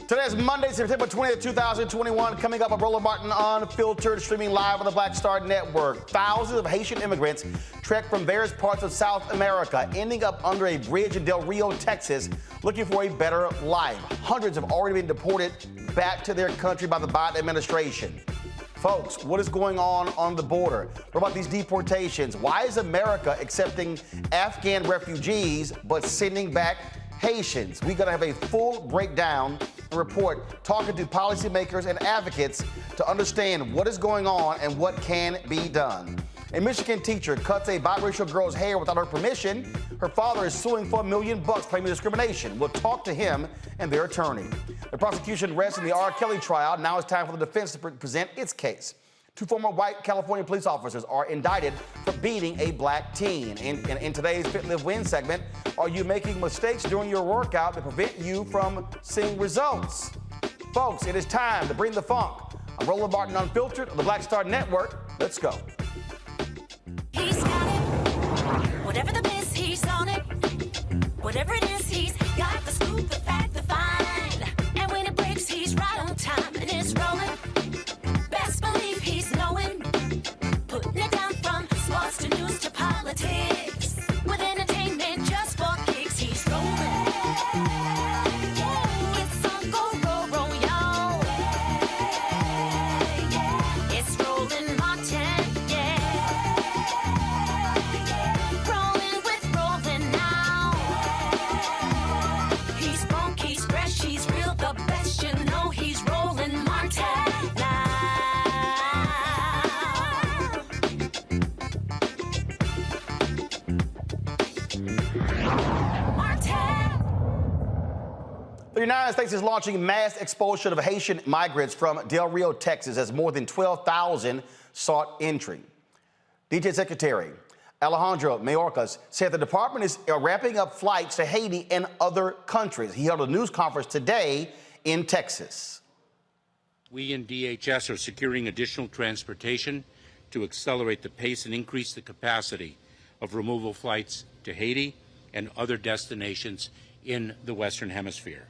Today is Monday, September 20th, 2021. Coming up, Roland Martin Unfiltered, streaming live on the Black Star Network. Thousands of Haitian immigrants trekked from various parts of South America, ending up under a bridge in Del Rio, Texas, looking for a better life. Hundreds have already been deported back to their country by the Biden administration. Folks, what is going on the border? What about these deportations? Why is America accepting Afghan refugees but sending back Haitians? We're going to have a full breakdown and report, talking to policymakers and advocates to understand what is going on and what can be done. A Michigan teacher cuts a biracial girl's hair without her permission. Her father is suing for $1 million, claiming discrimination. We'll talk to him and their attorney. The prosecution rests in the R. Kelly trial. Now it's time for the defense to present its case. Two former white California police officers are indicted for beating a black teen. In today's Fit, Live, Win segment, are you making mistakes during your workout that prevent you from seeing results? Folks, it is time to bring the funk. I'm Roland Martin Unfiltered on the Black Star Network. Let's go. He's got it. Whatever the miss, he's on it. Whatever it is, he's got the scoop, the fact, the find. And when it breaks, he's right on time and it's rolling. Best believe he's knowing. Putting it down from sports to news to politics. With entertainment just for kicks, he's rolling. It's on go, roll, y'all. It's Roland Martin, rolling with Roland now. He's funk, he's fresh, he's real, the best, you know he's Roland Martin now. The United States is launching mass expulsion of Haitian migrants from Del Rio, Texas, as more than 12,000 sought entry. DJ Secretary Alejandro Mayorkas said the department is ramping up flights to Haiti and other countries. He held a news conference today in Texas. We in DHS are securing additional transportation to accelerate the pace and increase the capacity of removal flights to Haiti and other destinations in the Western Hemisphere.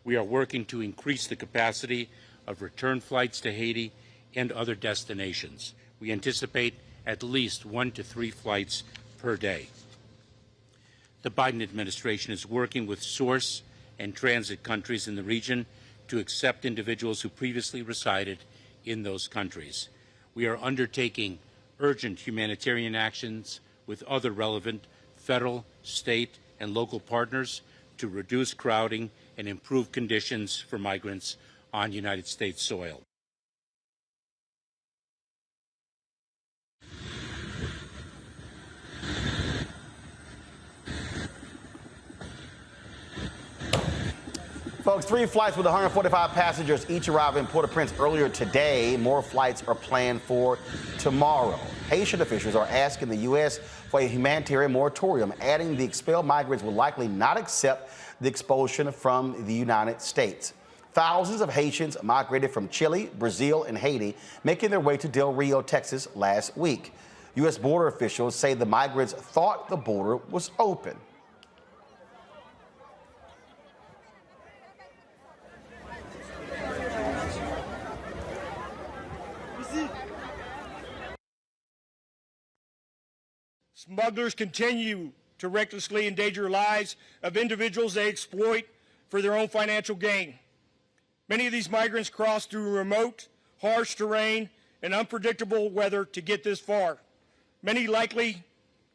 We are working to increase the capacity of return flights to Haiti and other destinations. We anticipate at least 1 to 3 flights per day. The Biden administration is working with source and transit countries in the region to accept individuals who previously resided in those countries. We are undertaking urgent humanitarian actions with other relevant federal, state, and local partners to reduce crowding and improve conditions for migrants on United States soil. Folks, 3 flights with 145 passengers each arrived in Port-au-Prince earlier today. More flights are planned for tomorrow. Haitian officials are asking the U.S. for a humanitarian moratorium, adding the expelled migrants will likely not accept the expulsion from the United States. Thousands of Haitians migrated from Chile, Brazil, and Haiti, making their way to Del Rio, Texas last week. U.S. border officials say the migrants thought the border was open. Smugglers continue to recklessly endanger lives of individuals they exploit for their own financial gain. Many of these migrants cross through remote, harsh terrain and unpredictable weather to get this far. Many likely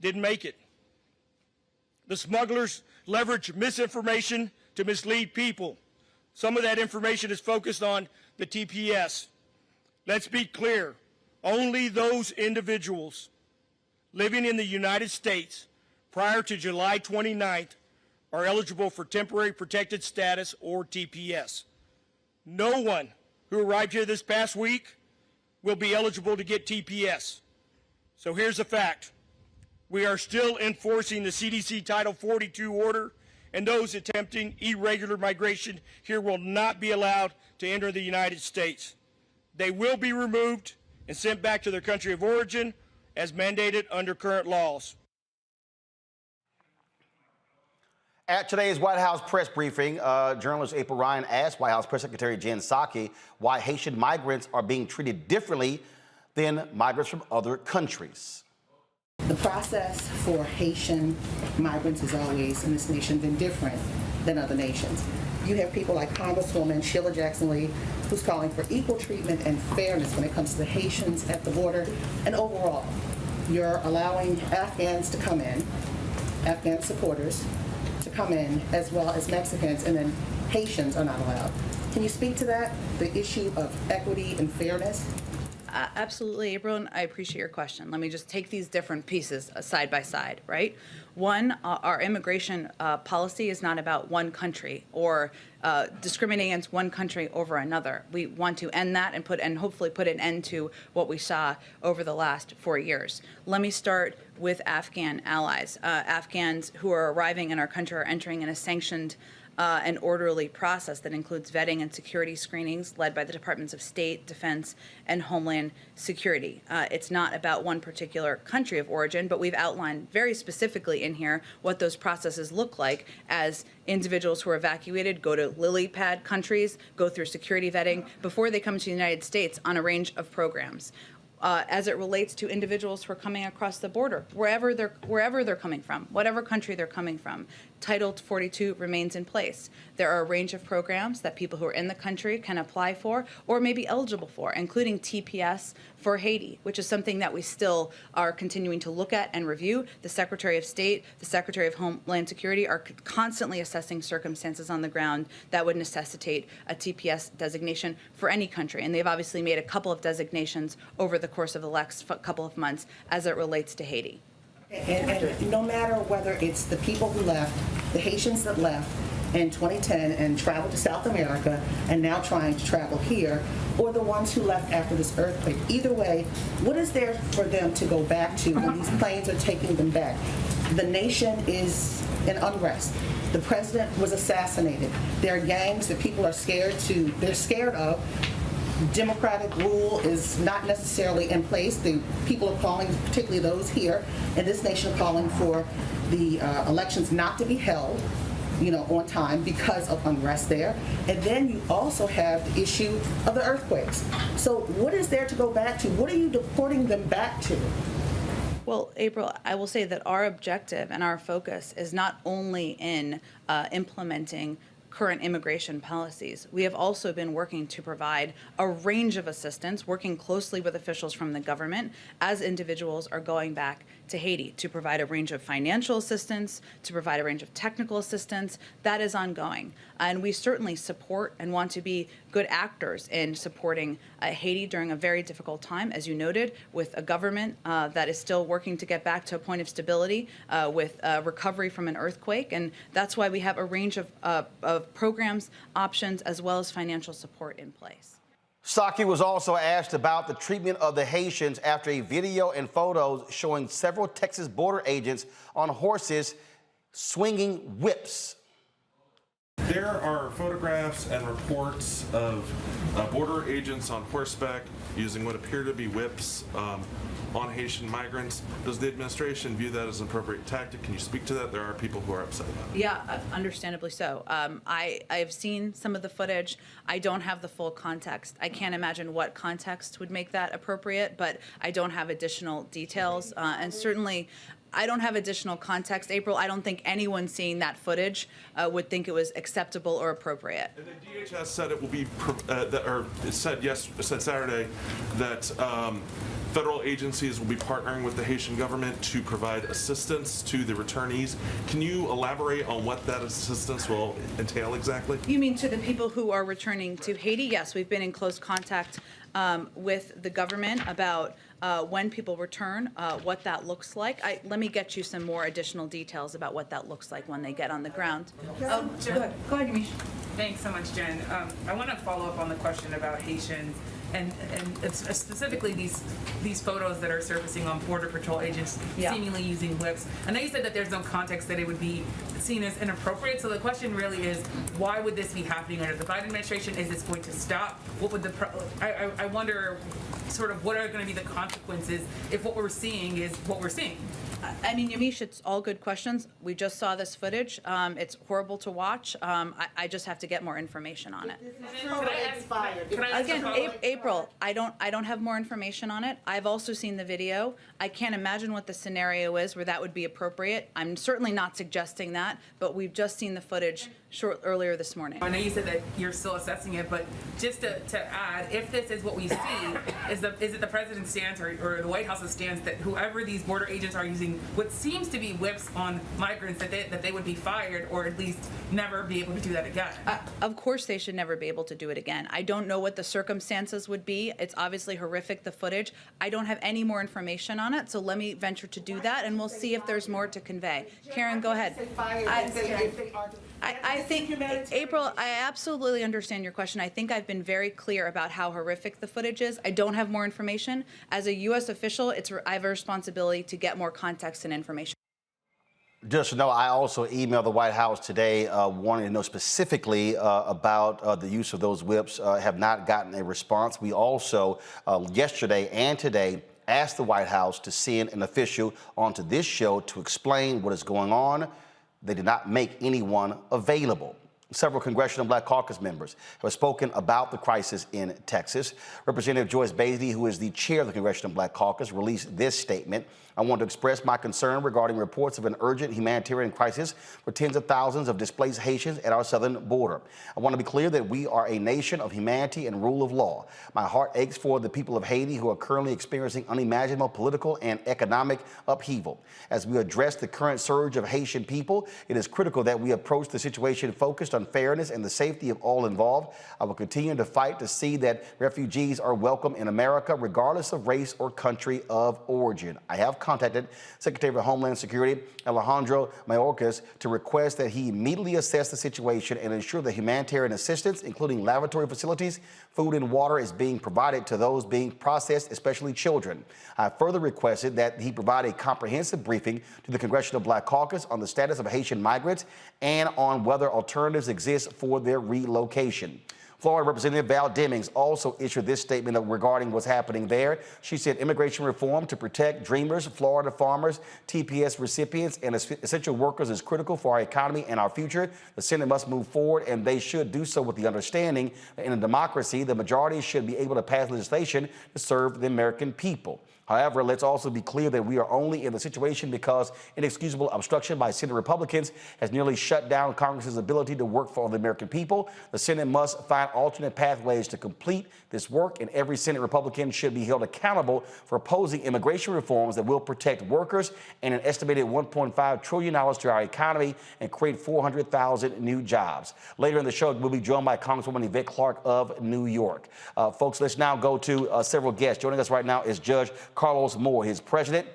didn't make it. The smugglers leverage misinformation to mislead people. Some of that information is focused on the TPS. Let's be clear, only those individuals living in the United States prior to July 29th are eligible for temporary protected status or TPS. No one who arrived here this past week will be eligible to get TPS. So here's the fact. We are still enforcing the CDC Title 42 order, and those attempting irregular migration here will not be allowed to enter the United States. They will be removed and sent back to their country of origin as mandated under current laws. At today's White House press briefing, journalist April Ryan asked White House Press Secretary Jen Psaki why Haitian migrants are being treated differently than migrants from other countries. The process for Haitian migrants has always in this nation been different than other nations. You have people like Congresswoman Sheila Jackson-Lee, who's calling for equal treatment and fairness when it comes to the Haitians at the border. And overall, you're allowing Afghans to come in, Afghan supporters to come in, as well as Mexicans, and then Haitians are not allowed. Can you speak to that, the issue of equity and fairness? Absolutely, April, and I appreciate your question. Let me just take these different pieces side by side, right? One, our immigration policy is not about one country or discriminating against one country over another. We want to end that and hopefully put an end to what we saw over the last 4 years. Let me start with Afghan allies. Afghans who are arriving in our country are entering in a sanctioned an orderly process that includes vetting and security screenings led by the Departments of State, Defense, and Homeland Security. It's not about one particular country of origin, but we've outlined very specifically in here what those processes look like as individuals who are evacuated go to lily pad countries, go through security vetting before they come to the United States on a range of programs. As it relates to individuals who are coming across the border, wherever they're coming from, whatever country they're coming from, Title 42 remains in place. There are a range of programs that people who are in the country can apply for or may be eligible for, including TPS for Haiti, which is something that we still are continuing to look at and review. The Secretary of State, the Secretary of Homeland Security are constantly assessing circumstances on the ground that would necessitate a TPS designation for any country. And they've obviously made a couple of designations over the course of the last couple of months as it relates to Haiti. And no matter whether it's the people who left, the Haitians that left in 2010 and traveled to South America and now trying to travel here, or the ones who left after this earthquake, either way, what is there for them to go back to when these planes are taking them back? The nation is in unrest. The president was assassinated. There are gangs that people are scared of. Democratic rule is not necessarily in place. The people are calling, particularly those here in this nation, are calling for the elections not to be held, on time because of unrest there. And then you also have the issue of the earthquakes. So what is there to go back to? What are you deporting them back to? Well, April, I will say that our objective and our focus is not only in implementing current immigration policies. We have also been working to provide a range of assistance, working closely with officials from the government as individuals are going back to Haiti, to provide a range of financial assistance, to provide a range of technical assistance. That is ongoing. And we certainly support and want to be good actors in supporting Haiti during a very difficult time, as you noted, with a government that is still working to get back to a point of stability with recovery from an earthquake. And that's why we have a range of programs, options, as well as financial support in place. Psaki was also asked about the treatment of the Haitians after a video and photos showing several Texas border agents on horses swinging whips. There are photographs and reports of border agents on horseback using what appear to be whips on Haitian migrants. Does the administration view that as an appropriate tactic? Can you speak to that? There are people who are upset about it. Yeah, understandably so. I've seen some of the footage. I don't have the full context. I can't imagine what context would make that appropriate, but I don't have additional details. And certainly, I don't have additional context. April, I don't think anyone seeing that footage would think it was acceptable or appropriate. And the DHS said it will be, it said Saturday that federal agencies will be partnering with the Haitian government to provide assistance to the returnees. Can you elaborate on what that assistance will entail exactly? You mean to the people who are returning to Haiti? Yes, we've been in close contact with the government about when people return, what that looks like. Let me get you some more additional details about what that looks like when they get on the ground. Go ahead, Yamiche. Thanks so much, Jen. I want to follow up on the question about Haitians and specifically these photos that are surfacing on Border Patrol agents seemingly using whips. I know you said that there's no context that it would be seen as inappropriate, so the question really is, why would this be happening under the Biden administration? Is this going to stop? What would I wonder sort of what are going to be the consequences if what we're seeing is what we're seeing? I mean, Yamiche, it's all good questions. We just saw this footage. It's horrible to watch. I just have to get more information on it. Again, April, I don't have more information on it. I've also seen the video. I can't imagine what the scenario is where that would be appropriate. I'm certainly not suggesting that, but we've just seen the footage earlier this morning. I know you said that you're still assessing it, but just to add, if this is what we see, is it the president's stance or the White House's stance that whoever these border agents are using what seems to be whips on migrants, that they would be fired or at least never be able to do that again? Of course they should never be able to do it again. I don't know what the circumstances would be. It's obviously horrific, the footage. I don't have any more information on it, so let me venture to do that, and we'll see if there's more to convey. Karen, go ahead. I think, April, I absolutely understand your question. I think I've been very clear about how horrific the footage is. I don't have more information. As a U.S. official, I have a responsibility to get more context and information. Just to know, I also emailed the White House today wanting to know specifically about the use of those whips. Have not gotten a response. We also, yesterday and today, asked the White House to send an official onto this show to explain what is going on. They did not make anyone available. Several Congressional Black Caucus members have spoken about the crisis in Texas. Representative Joyce Beatty, who is the chair of the Congressional Black Caucus, released this statement. I want to express my concern regarding reports of an urgent humanitarian crisis for tens of thousands of displaced Haitians at our southern border. I want to be clear that we are a nation of humanity and rule of law. My heart aches for the people of Haiti who are currently experiencing unimaginable political and economic upheaval. As we address the current surge of Haitian people, it is critical that we approach the situation focused on fairness and the safety of all involved. I will continue to fight to see that refugees are welcome in America, regardless of race or country of origin. I have contacted Secretary of Homeland Security Alejandro Mayorkas to request that he immediately assess the situation and ensure that humanitarian assistance, including lavatory facilities, food and water, is being provided to those being processed, especially children. I further requested that he provide a comprehensive briefing to the Congressional Black Caucus on the status of Haitian migrants and on whether alternatives exist for their relocation. Florida Representative Val Demings also issued this statement regarding what's happening there. She said immigration reform to protect dreamers, Florida farmers, TPS recipients, and essential workers is critical for our economy and our future. The Senate must move forward, and they should do so with the understanding that in a democracy, the majority should be able to pass legislation to serve the American people. However, let's also be clear that we are only in the situation because inexcusable obstruction by Senate Republicans has nearly shut down Congress's ability to work for the American people. The Senate must find alternate pathways to complete this work, and every Senate Republican should be held accountable for opposing immigration reforms that will protect workers and an estimated $1.5 trillion to our economy and create 400,000 new jobs. Later in the show, we'll be joined by Congresswoman Yvette Clarke of New York. Folks, let's now go to several guests. Joining us right now is Judge Carlos Moore. His president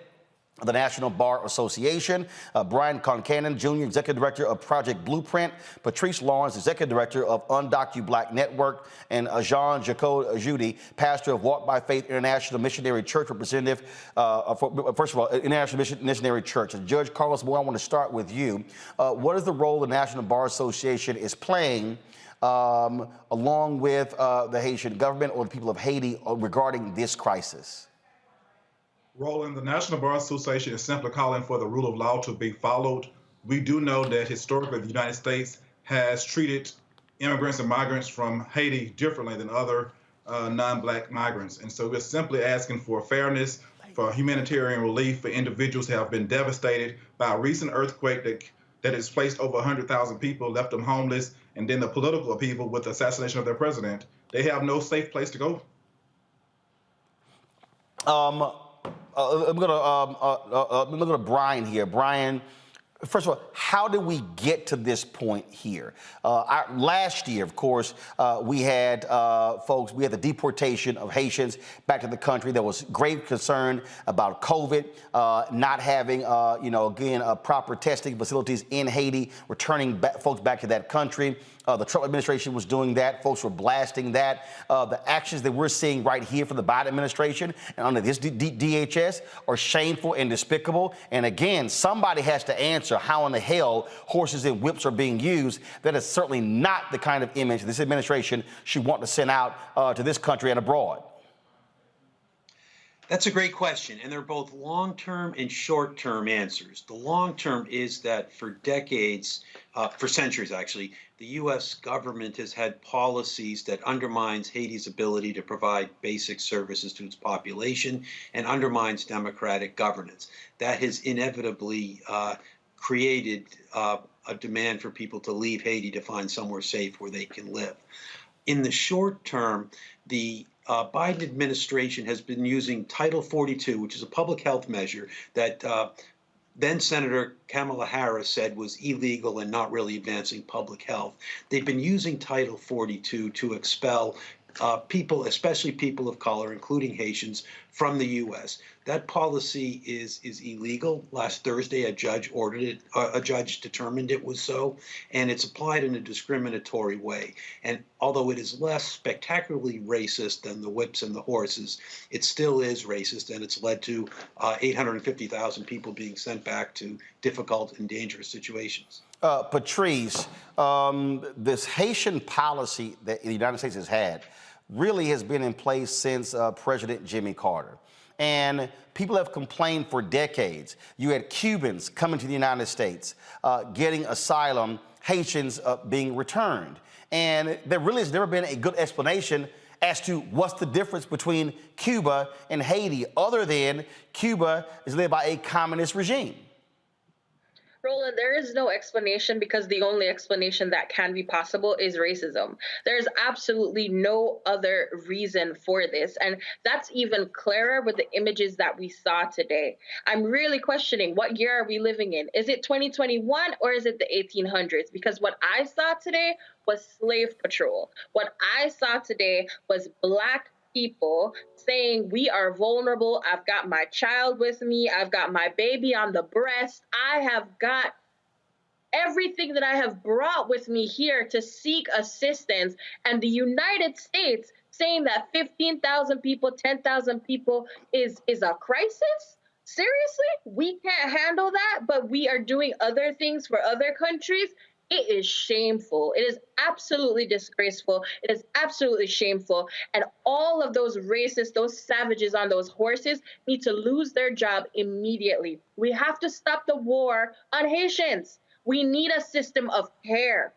the National Bar Association, Brian Concanon, Jr., Executive Director of Project Blueprint, Patrice Lawrence, Executive Director of Undocu Black Network, and Jean-Jacques Judy, pastor of Walk by Faith International Missionary Church, representative, first of all, International Missionary Church. And Judge Carlos Moore, I want to start with you. What is the role the National Bar Association is playing along with the Haitian government or the people of Haiti regarding this crisis? Roland, the National Bar Association is simply calling for the rule of law to be followed. We do know that historically the United States has treated immigrants and migrants from Haiti differently than other non-Black migrants. And so we're simply asking for fairness, for humanitarian relief for individuals who have been devastated by a recent earthquake that has placed over 100,000 people, left them homeless, and then the political upheaval with the assassination of their president. They have no safe place to go. I'm going to Brian here. Brian, first of all, how did we get to this point here? Last year, of course, we had the deportation of Haitians back to the country. There was grave concern about COVID, not having, proper testing facilities in Haiti, returning folks back to that country. The Trump administration was doing that. Folks were blasting that. The actions that we're seeing right here from the Biden administration and under this DHS are shameful and despicable. And again, somebody has to answer how in the hell horses and whips are being used. That is certainly not the kind of image this administration should want to send out to this country and abroad. That's a great question, and they're both long-term and short-term answers. The long-term is that for decades, for centuries actually, the U.S. government has had policies that undermines Haiti's ability to provide basic services to its population and undermines democratic governance. That has inevitably created a demand for people to leave Haiti to find somewhere safe where they can live. In the short term, the Biden administration has been using Title 42, which is a public health measure that then Senator Kamala Harris said was illegal and not really advancing public health. They've been using Title 42 to expel people, especially people of color, including Haitians, from the U.S. That policy is illegal. Last Thursday, a judge ordered it. A judge determined it was so, and it's applied in a discriminatory way. And although it is less spectacularly racist than the whips and the horses, it still is racist, and it's led to 850,000 people being sent back to difficult and dangerous situations. Patrice, this Haitian policy that the United States has had really has been in place since President Jimmy Carter. And people have complained for decades. You had Cubans coming to the United States, getting asylum, Haitians being returned. And there really has never been a good explanation as to what's the difference between Cuba and Haiti, other than Cuba is led by a communist regime. Roland, there is no explanation because the only explanation that can be possible is racism. There's absolutely no other reason for this. And that's even clearer with the images that we saw today. I'm really questioning, what year are we living in? Is it 2021 or is it the 1800s? Because what I saw today was slave patrol. What I saw today was Black people saying we are vulnerable. I've got my child with me. I've got my baby on the breast. I have got everything that I have brought with me here to seek assistance. And the United States saying that 15,000 people, 10,000 people is a crisis? Seriously? We can't handle that, but we are doing other things for other countries? It is shameful. It is absolutely disgraceful. It is absolutely shameful. And all of those racists, those savages on those horses need to lose their job immediately. We have to stop the war on Haitians. We need a system of care.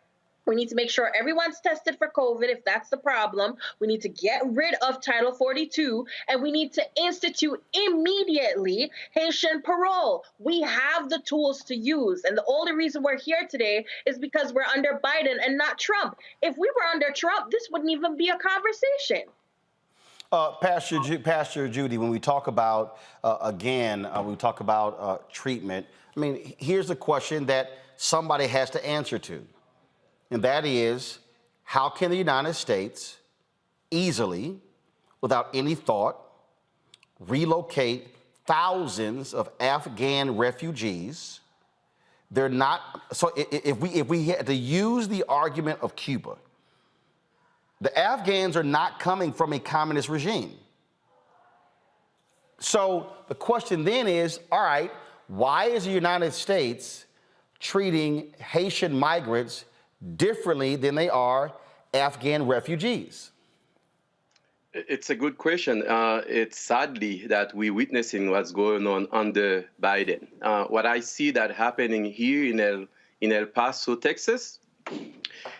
We need to make sure everyone's tested for COVID if that's the problem. We need to get rid of Title 42, and we need to institute immediately Haitian parole. We have the tools to use, and the only reason we're here today is because we're under Biden and not Trump. If we were under Trump, this wouldn't even be a conversation. Pastor Judy, when we talk about, we talk about treatment, I mean, here's the question that somebody has to answer to. And that is, how can the United States easily, without any thought, relocate thousands of Afghan refugees. They're not, so if we had to use the argument of Cuba, the Afghans are not coming from a communist regime. So the question then is, all right, why is the United States treating Haitian migrants differently than they are Afghan refugees? It's a good question. It's sadly that we're witnessing what's going on under Biden. What I see that happening here in El Paso, Texas,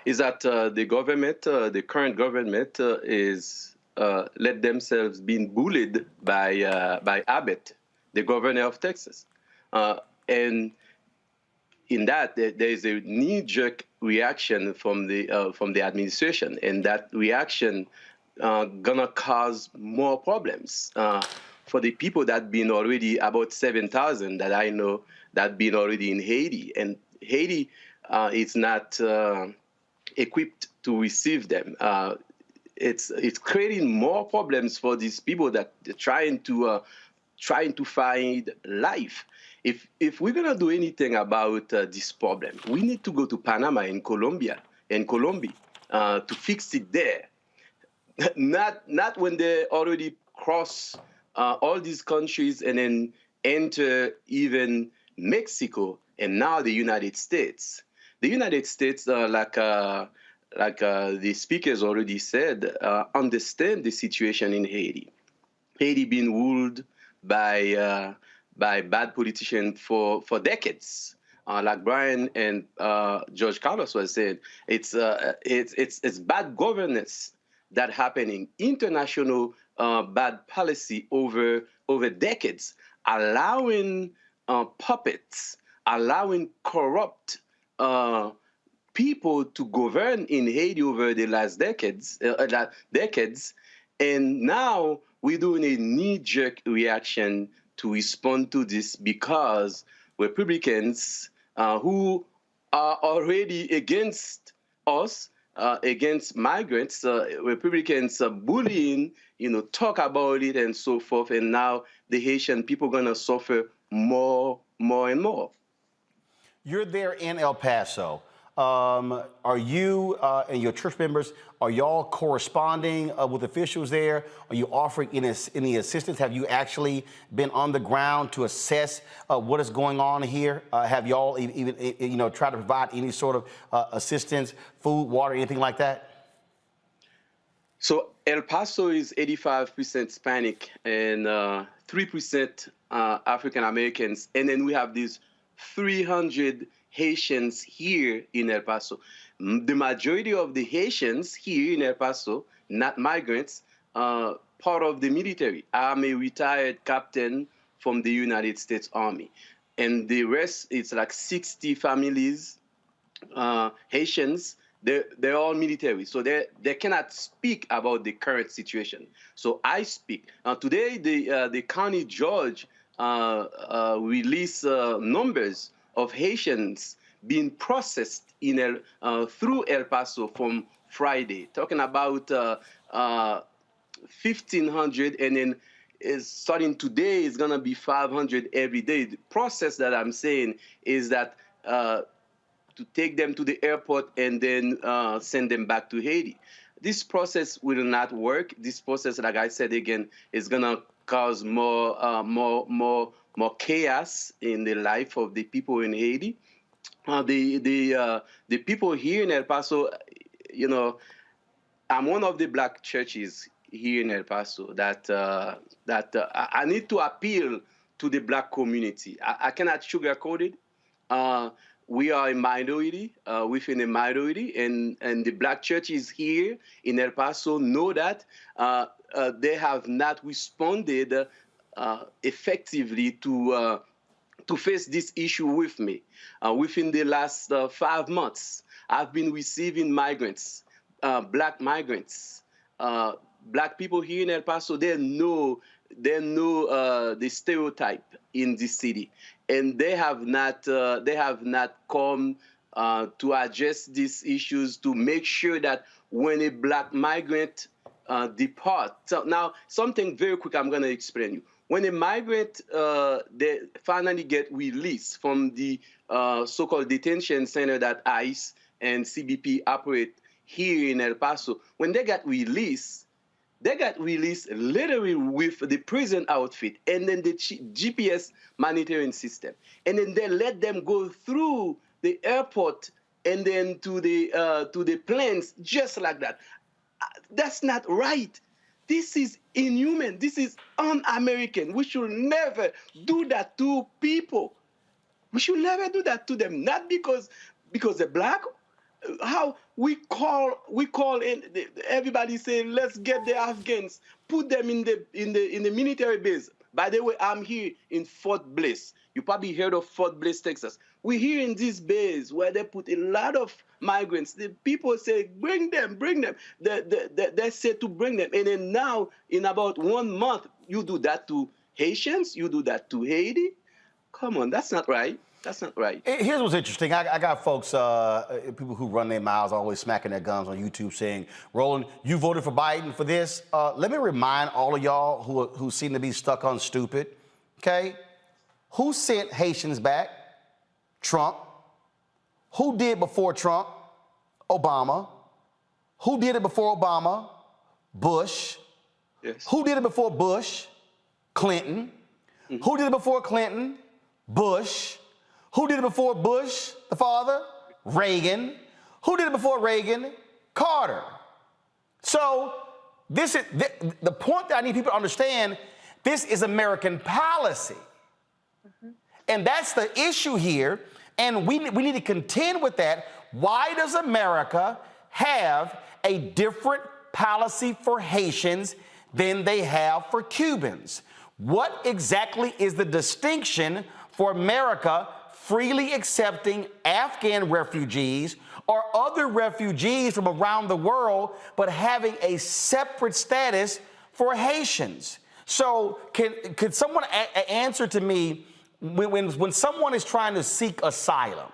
is that the government, the current government, is let themselves being bullied by Abbott, the governor of Texas, and in that there is a knee-jerk reaction from the administration, and that reaction gonna cause more problems for the people that been already about 7,000 that I know that been already in Haiti, and Haiti is not equipped to receive them. It's creating more problems for these people that are trying to find life. If we're gonna do anything about this problem, we need to go to Panama and Colombia to fix it there. Not when they already cross all these countries and then enter even Mexico and now the United States. The United States, like the speakers already said, understand the situation in Haiti. Haiti been ruled by bad politicians for decades. Like Brian and George Carlos was saying, it's bad governance that happening, international bad policy over decades, allowing puppets, allowing corrupt people to govern in Haiti over the last decades, and now we're doing a knee-jerk reaction to respond to this because Republicans who are already against us, against migrants, Republicans bullying, talk about it and so forth, and now the Haitian people are gonna suffer more and more. You're there in El Paso. Are you and your church members, are y'all corresponding with officials there? Are you offering any assistance? Have you actually been on the ground to assess what is going on here? Have y'all even tried to provide any sort of assistance, food, water, anything like that? So El Paso is 85% Hispanic and 3% African Americans, and then we have these 300 Haitians here in El Paso. The majority of the Haitians here in El Paso, not migrants, part of the military. I'm a retired captain from the United States Army. And the rest, it's like 60 families, Haitians, they're all military. So they cannot speak about the current situation. So I speak. Today, the county judge released numbers of Haitians being processed through El Paso from Friday, talking about 1,500, and then starting today is gonna be 500 every day. The process that I'm saying is that to take them to the airport and then send them back to Haiti. This process will not work. This process, like I said again, is gonna cause more chaos in the life of the people in Haiti. The people here in El Paso, I'm one of the black churches here in El Paso that I need to appeal to the black community. I cannot sugarcoat it. We are a minority within a minority, and the black churches here in El Paso know that they have not responded effectively to face this issue with me. Within the last 5 months, I've been receiving migrants, black migrants, black people here in El Paso. They know the stereotype in this city, and they have not come to address these issues to make sure that when a black migrant depart. So now, something very quick I'm going to explain you. when a migrant they finally get released from the so-called detention center that ICE and CBP operate here in El Paso, when they got released literally with the prison outfit and then the GPS monitoring system. And then they let them go through the airport and then to the planes just like that. That's not right. This is inhuman. This is un-American. We should never do that to people. We should never do that to them. Not because they're black. How we call in everybody saying, let's get the Afghans, put them in the military base. By the way, I'm here in Fort Bliss. You probably heard of Fort Bliss, Texas. We're here in this base where they put a lot of migrants. The people say, bring them. They say to bring them. And then now, in about 1 month, you do that to Haitians, you do that to Haiti. Come on, that's not right. That's not right. Here's what's interesting. I got folks, people who run their mouths, always smacking their gums on YouTube saying, Roland, you voted for Biden for this. Let me remind all of y'all who seem to be stuck on stupid, okay? Who sent Haitians back? Trump. Who did before Trump? Obama. Who did it before Obama? Bush. Yes. Who did it before Bush? Clinton. Mm-hmm. Who did it before Clinton? Bush. Who did it before Bush, the father? Reagan. Who did it before Reagan? Carter. So this is the point that I need people to understand. This is American policy. Mm-hmm. And that's the issue here. And we need to contend with that. Why does America have a different policy for Haitians than they have for Cubans? What exactly is the distinction for America freely accepting Afghan refugees or other refugees from around the world, but having a separate status for Haitians? So could someone answer to me, when someone is trying to seek asylum,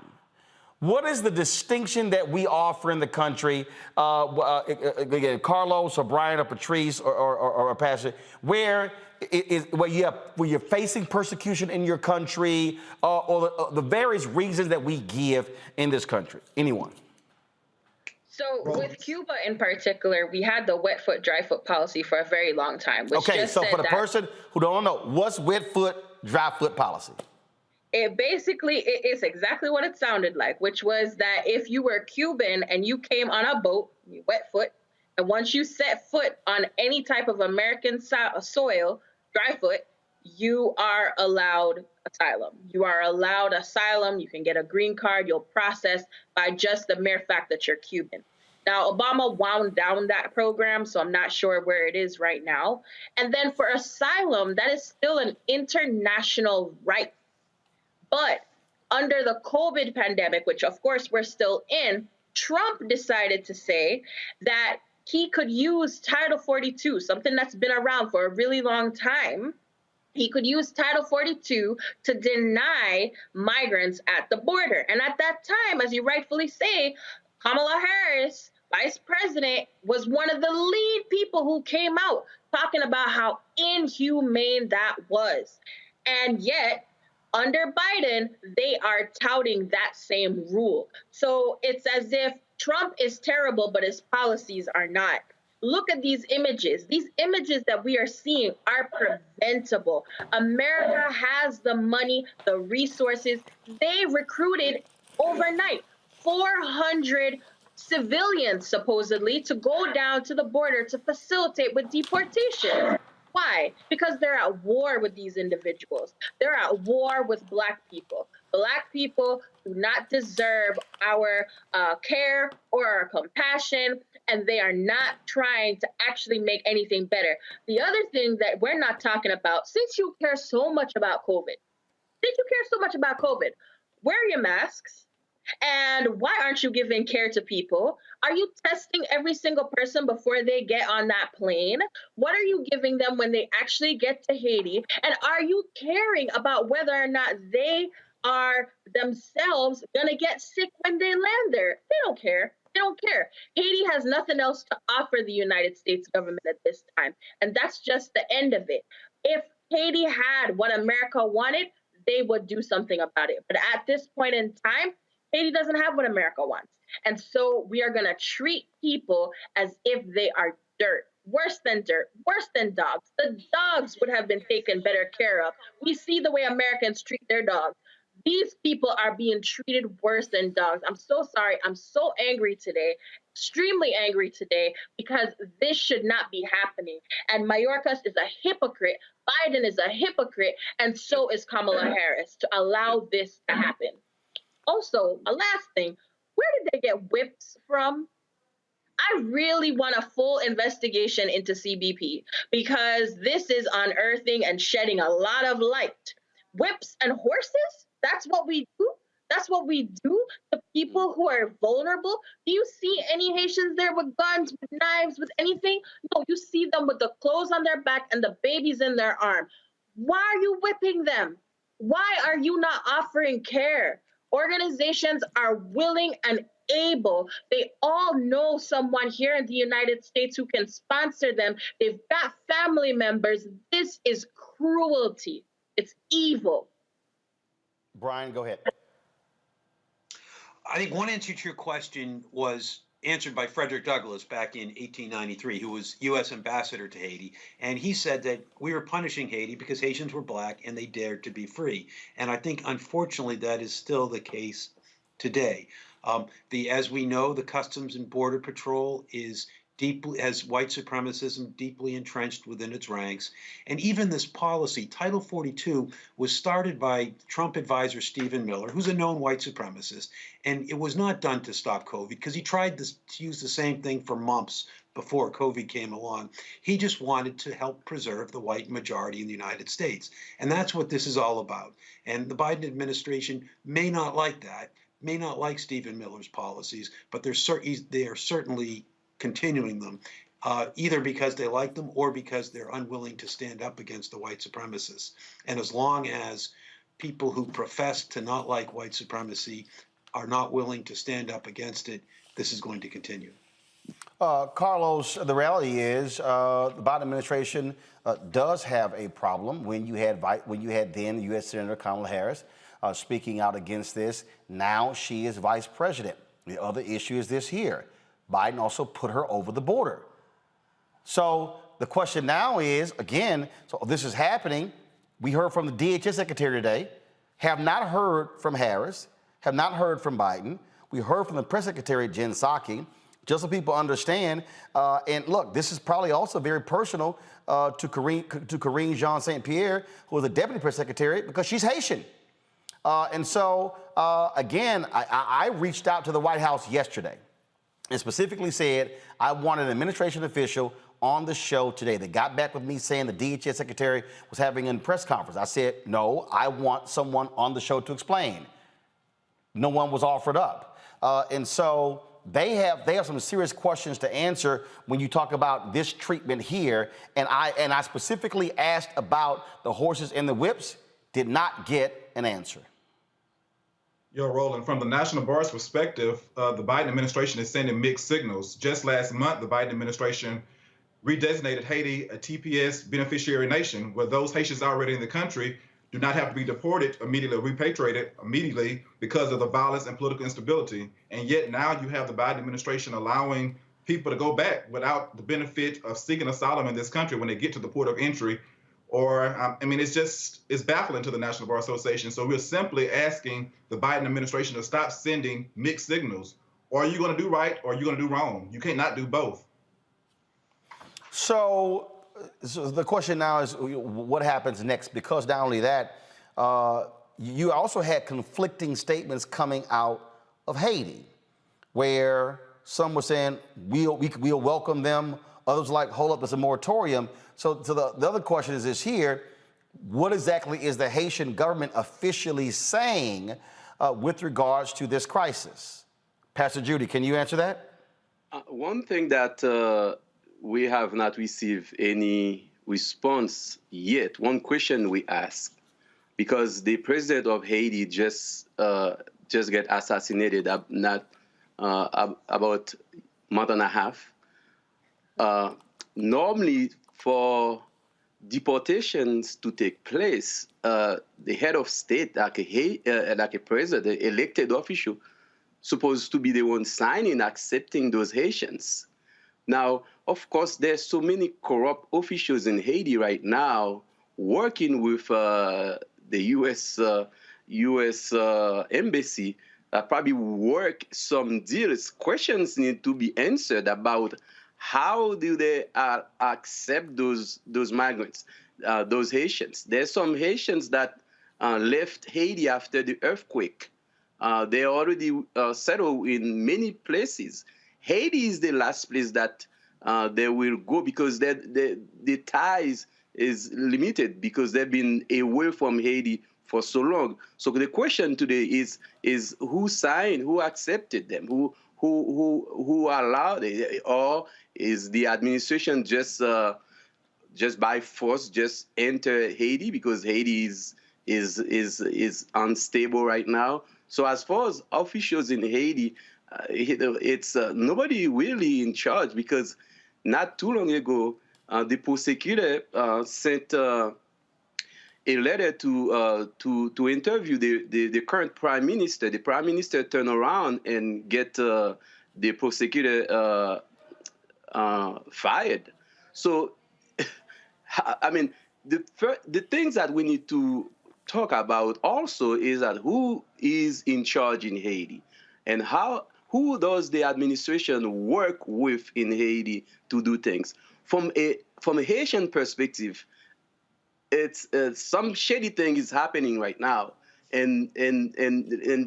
what is the distinction that we offer in the country, again, Carlos or Brian or Patrice or Pastor, where you're facing persecution in your country, or the various reasons that we give in this country? Anyone? So with Cuba in particular, we had the wet foot, dry foot policy for a very long time. Which Okay, just so said for the that person who don't know, what's wet foot, dry foot policy? It is exactly what it sounded like, which was that if you were Cuban and you came on a boat, you wet foot, and once you set foot on any type of American soil, dry foot, you are allowed asylum. You are allowed asylum. You can get a green card. You'll process by just the mere fact that you're Cuban. Now, Obama wound down that program, so I'm not sure where it is right now. And then for asylum, that is still an international right. But under the COVID pandemic, which of course we're still in, Trump decided to say that he could use Title 42, something that's been around for a really long time. He could use Title 42 to deny migrants at the border. And at that time, as you rightfully say, Kamala Harris, Vice President, was one of the lead people who came out talking about how inhumane that was. And yet, under Biden, they are touting that same rule. So it's as if Trump is terrible, but his policies are not. Look at these images. These images that we are seeing are preventable. America has the money, the resources. They recruited overnight 400 civilians, supposedly, to go down to the border to facilitate with deportation. Why? Because they're at war with these individuals. They're at war with Black people. Black people do not deserve our care or our compassion, and they are not trying to actually make anything better. The other thing that we're not talking about, since you care so much about COVID, wear your masks. And why aren't you giving care to people? Are you testing every single person before they get on that plane? What are you giving them when they actually get to Haiti? And are you caring about whether or not they are themselves going to get sick when they land there? They don't care. They don't care. Haiti has nothing else to offer the United States government at this time. And that's just the end of it. If Haiti had what America wanted, they would do something about it. But at this point in time, Haiti doesn't have what America wants. And so we are going to treat people as if they are dirt. Worse than dirt, worse than dogs. The dogs would have been taken better care of. We see the way Americans treat their dogs. These people are being treated worse than dogs. I'm so sorry. I'm so angry today, extremely angry today, because this should not be happening. And Mayorkas is a hypocrite. Biden is a hypocrite. And so is Kamala Harris to allow this to happen. Also, a last thing, where did they get whips from? I really want a full investigation into CBP because this is unearthing and shedding a lot of light. Whips and horses? That's what we do? That's what we do to people who are vulnerable? Do you see any Haitians there with guns, with knives, with anything? No, you see them with the clothes on their back and the babies in their arm. Why are you whipping them? Why are you not offering care? Organizations are willing and able. They all know someone here in the United States who can sponsor them. They've got family members. This is cruelty. It's evil. Brian, go ahead. I think one answer to your question was answered by Frederick Douglass back in 1893, who was U.S. ambassador to Haiti. And he said that we were punishing Haiti because Haitians were black and they dared to be free. And I think, unfortunately, that is still the case today. As we know, the Customs and Border Patrol has white supremacism deeply entrenched within its ranks. And even this policy, Title 42, was started by Trump advisor Stephen Miller, who's a known white supremacist. And it was not done to stop COVID because he tried to use the same thing for mumps before COVID came along. He just wanted to help preserve the white majority in the United States. And that's what this is all about. And the Biden administration may not like that, may not like Stephen Miller's policies, but they are certainly continuing them, either because they like them or because they're unwilling to stand up against the white supremacists. And as long as people who profess to not like white supremacy are not willing to stand up against it, this is going to continue. Carlos, the reality is the Biden administration does have a problem. When you had then U.S. Senator Kamala Harris speaking out against this, now she is vice president. The other issue is this here. Biden also put her over the border. So the question now is, again, so this is happening. We heard from the DHS secretary today, have not heard from Harris, have not heard from Biden. We heard from the press secretary, Jen Psaki, just so people understand. And look, this is probably also very personal to Karine Jean St. Pierre, who was the deputy press secretary, because she's Haitian. And so, again, I reached out to the White House yesterday and specifically said I wanted an administration official on the show today. They got back with me saying the DHS secretary was having a press conference. I said, no, I want someone on the show to explain. No one was offered up. And so they have some serious questions to answer when you talk about this treatment here. And I specifically asked about the horses and the whips, did not get an answer. Yo, Roland, from the National Bar's perspective, the Biden administration is sending mixed signals. Just last month, the Biden administration redesignated Haiti a TPS beneficiary nation, where those Haitians already in the country do not have to be deported immediately or repatriated immediately because of the violence and political instability. And yet now you have the Biden administration allowing people to go back without the benefit of seeking asylum in this country when they get to the port of entry. Or, it's baffling to the National Bar Association. So we're simply asking the Biden administration to stop sending mixed signals. Or are you going to do right or are you going to do wrong? You can't not do both. So the question now is what happens next? Because not only that, you also had conflicting statements coming out of Haiti, where some were saying we'll welcome them. Others like, hold up, it's a moratorium. So the other question is this here, what exactly is the Haitian government officially saying with regards to this crisis? Pastor Judy, can you answer that? One thing that we have not received any response yet, one question we ask, because the president of Haiti just got assassinated about a month and a half. Normally, for deportations to take place, the head of state, like a president, elected official, supposed to be the one signing, accepting those Haitians. Now, of course, there's so many corrupt officials in Haiti right now working with the U.S. Embassy that probably work some deals. Questions need to be answered about how do they accept those migrants, those Haitians. There's some Haitians that left Haiti after the earthquake. They already settled in many places. Haiti is the last place that they will go because the ties is limited because they've been away from Haiti for so long. So the question today is who signed, who accepted them, who allowed it, or is the administration just by force just enter Haiti because Haiti is unstable right now? So as far as officials in Haiti, it's nobody really in charge because not too long ago, the prosecutor sent a letter to interview the current prime minister. The prime minister turned around and get the prosecutor fired. So, I mean, the things that we need to talk about also is that who is in charge in Haiti and who does the administration work with in Haiti to do things. From a Haitian perspective, it's some shady thing is happening right now, and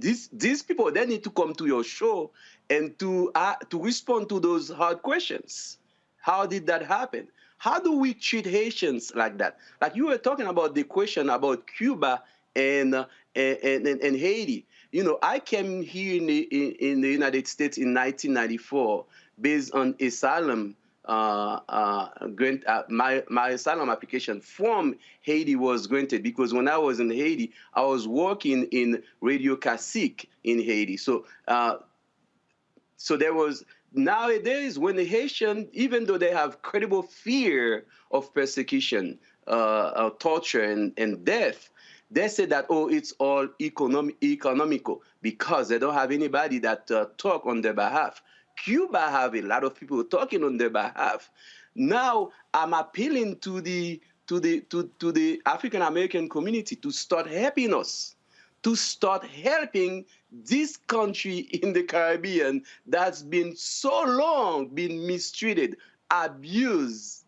these people, they need to come to your show and to respond to those hard questions. How did that happen? How do we treat Haitians like that? Like you were talking about the question about Cuba and Haiti. You know, I came here in the United States in 1994 based on asylum. My asylum application from Haiti was granted because when I was in Haiti, I was working in Radio Classique in Haiti. So there was nowadays when the Haitian, even though they have credible fear of persecution, torture, and death, they say that, oh, it's all economical because they don't have anybody that talk on their behalf. Cuba have a lot of people talking on their behalf. Now I'm appealing to the African American community to start helping us, to start helping this country in the Caribbean that's been so long been mistreated, abused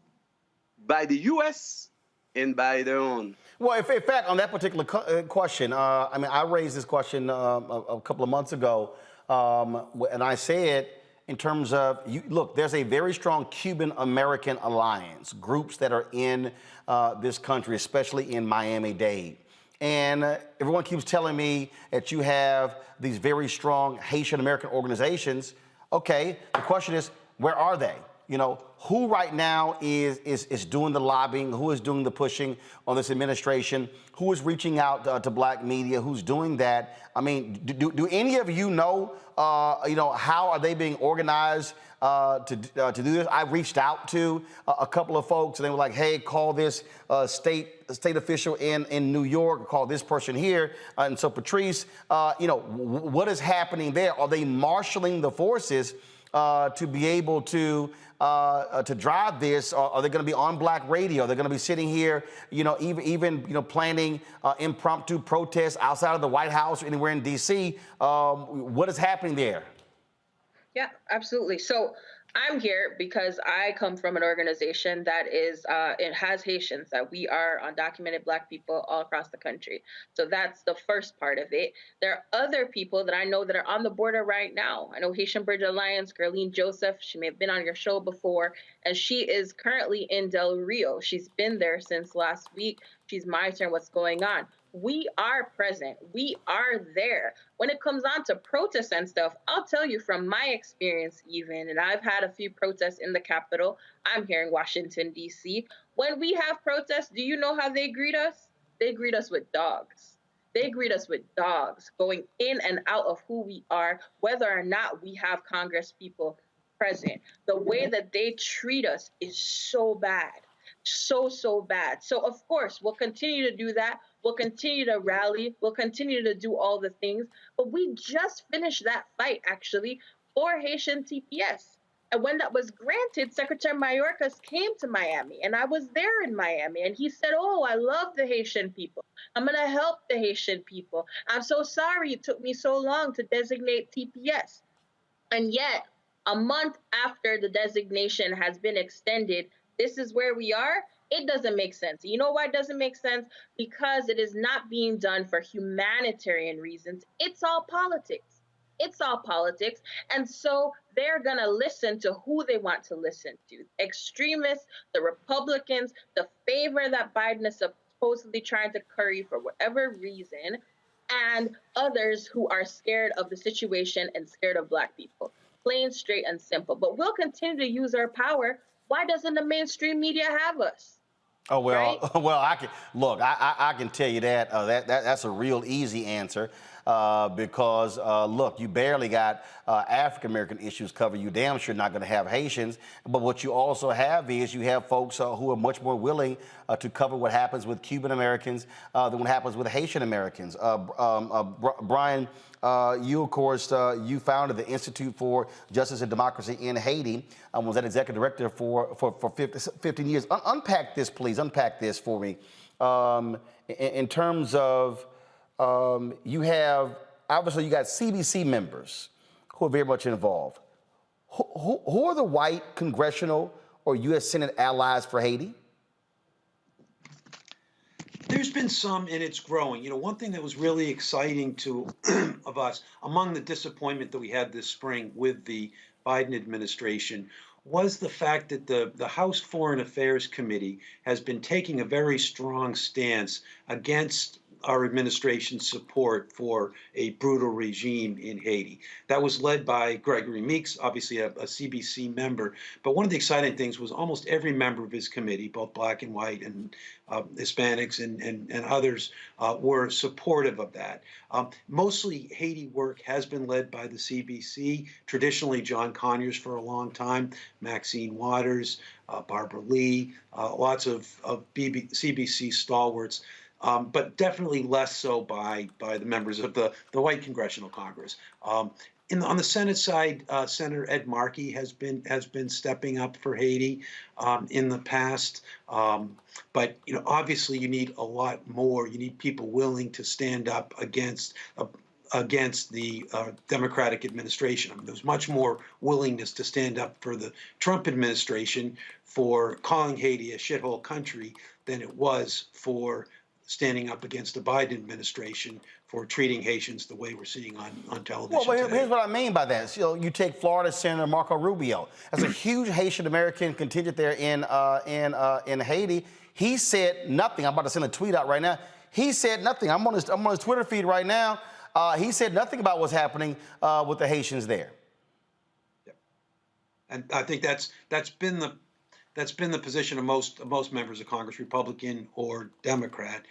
by the U.S. and by their own. Well, in fact, on that particular question, I mean, I raised this question a couple of months ago, and I said, in terms of, look, there's a very strong Cuban-American alliance, groups that are in this country, especially in Miami-Dade. And everyone keeps telling me that you have these very strong Haitian-American organizations. Okay, the question is, where are they? You know, who right now is doing the lobbying? Who is doing the pushing on this administration? Who is reaching out to black media? Who's doing that? I mean, do any of you know, how are they being organized to do this? I reached out to a couple of folks, and they were like, hey, call this state official in New York, call this person here. And so, Patrice, what is happening there? Are they marshaling the forces to be able to drive this? Or are they going to be on black radio? They're going to be sitting here, even planning impromptu protests outside of the White House or anywhere in D.C. What is happening there? Yeah, absolutely. So I'm here because I come from an organization that it has Haitians, that we are undocumented black people all across the country. So that's the first part of it. There are other people that I know that are on the border right now. I know Haitian Bridge Alliance, Gerline Joseph, she may have been on your show before, and she is currently in Del Rio. She's been there since last week. She's monitoring what's going on. We are present. We are there. When it comes on to protests and stuff, I'll tell you from my experience even, and I've had a few protests in the Capitol. I'm here in Washington, D.C. When we have protests, do you know how they greet us? They greet us with dogs. They greet us with dogs going in and out of who we are, whether or not we have Congress people present. The way that they treat us is so bad. so bad. So of course, we'll continue to do that. We'll continue to rally. We'll continue to do all the things. But we just finished that fight, actually, for Haitian TPS. And when that was granted, Secretary Mayorkas came to Miami, and I was there in Miami, and he said, oh, I love the Haitian people. I'm going to help the Haitian people. I'm so sorry it took me so long to designate TPS. And yet, a month after the designation has been extended, this is where we are. It doesn't make sense. You know why it doesn't make sense? Because it is not being done for humanitarian reasons. It's all politics. It's all politics. And so they're going to listen to who they want to listen to. Extremists, the Republicans, the favor that Biden is supposedly trying to curry for whatever reason, and others who are scared of the situation and scared of Black people. Plain, straight, and simple. But we'll continue to use our power. Why doesn't the mainstream media have us? Oh, well, Right? well, I can look. I can tell you that that's a real easy answer because look, you barely got African American issues covered. You damn sure not going to have Haitians. But what you also have is you have folks who are much more willing to cover what happens with Cuban Americans than what happens with Haitian Americans. Brian, you, of course, you founded the Institute for Justice and Democracy in Haiti, was that executive director for 15 years. Unpack this, please. Unpack this for me. In terms of, you have, obviously, you got CBC members who are very much involved. Who are the white congressional or U.S. Senate allies for Haiti? There's been some, and it's growing. You know, one thing that was really exciting to of us, among the disappointment that we had this spring with the Biden administration, was the fact that the House Foreign Affairs Committee has been taking a very strong stance against our administration's support for a brutal regime in Haiti. That was led by Gregory Meeks, obviously a CBC member. But one of the exciting things was almost every member of his committee, both Black and white and Hispanics and others, were supportive of that. Mostly Haiti work has been led by the CBC, traditionally John Conyers for a long time, Maxine Waters, Barbara Lee, lots of CBC stalwarts. But definitely less so by the members of the white Congressional Congress. On the Senate side, Senator Ed Markey has been stepping up for Haiti in the past. But you know, obviously, you need a lot more. You need people willing to stand up against the Democratic administration. I mean, there's much more willingness to stand up for the Trump administration for calling Haiti a shithole country than it was for standing up against the Biden administration for treating Haitians the way we're seeing on television. Well, today. here's what I mean by that. So you take Florida Senator Marco Rubio. That's a huge Haitian American contingent there in Haiti. He said nothing. I'm about to send a tweet out right now. He said nothing. I'm on his Twitter feed right now. He said nothing about what's happening with the Haitians there. Yeah. And I think that's been the position of most members of Congress, Republican or Democrat.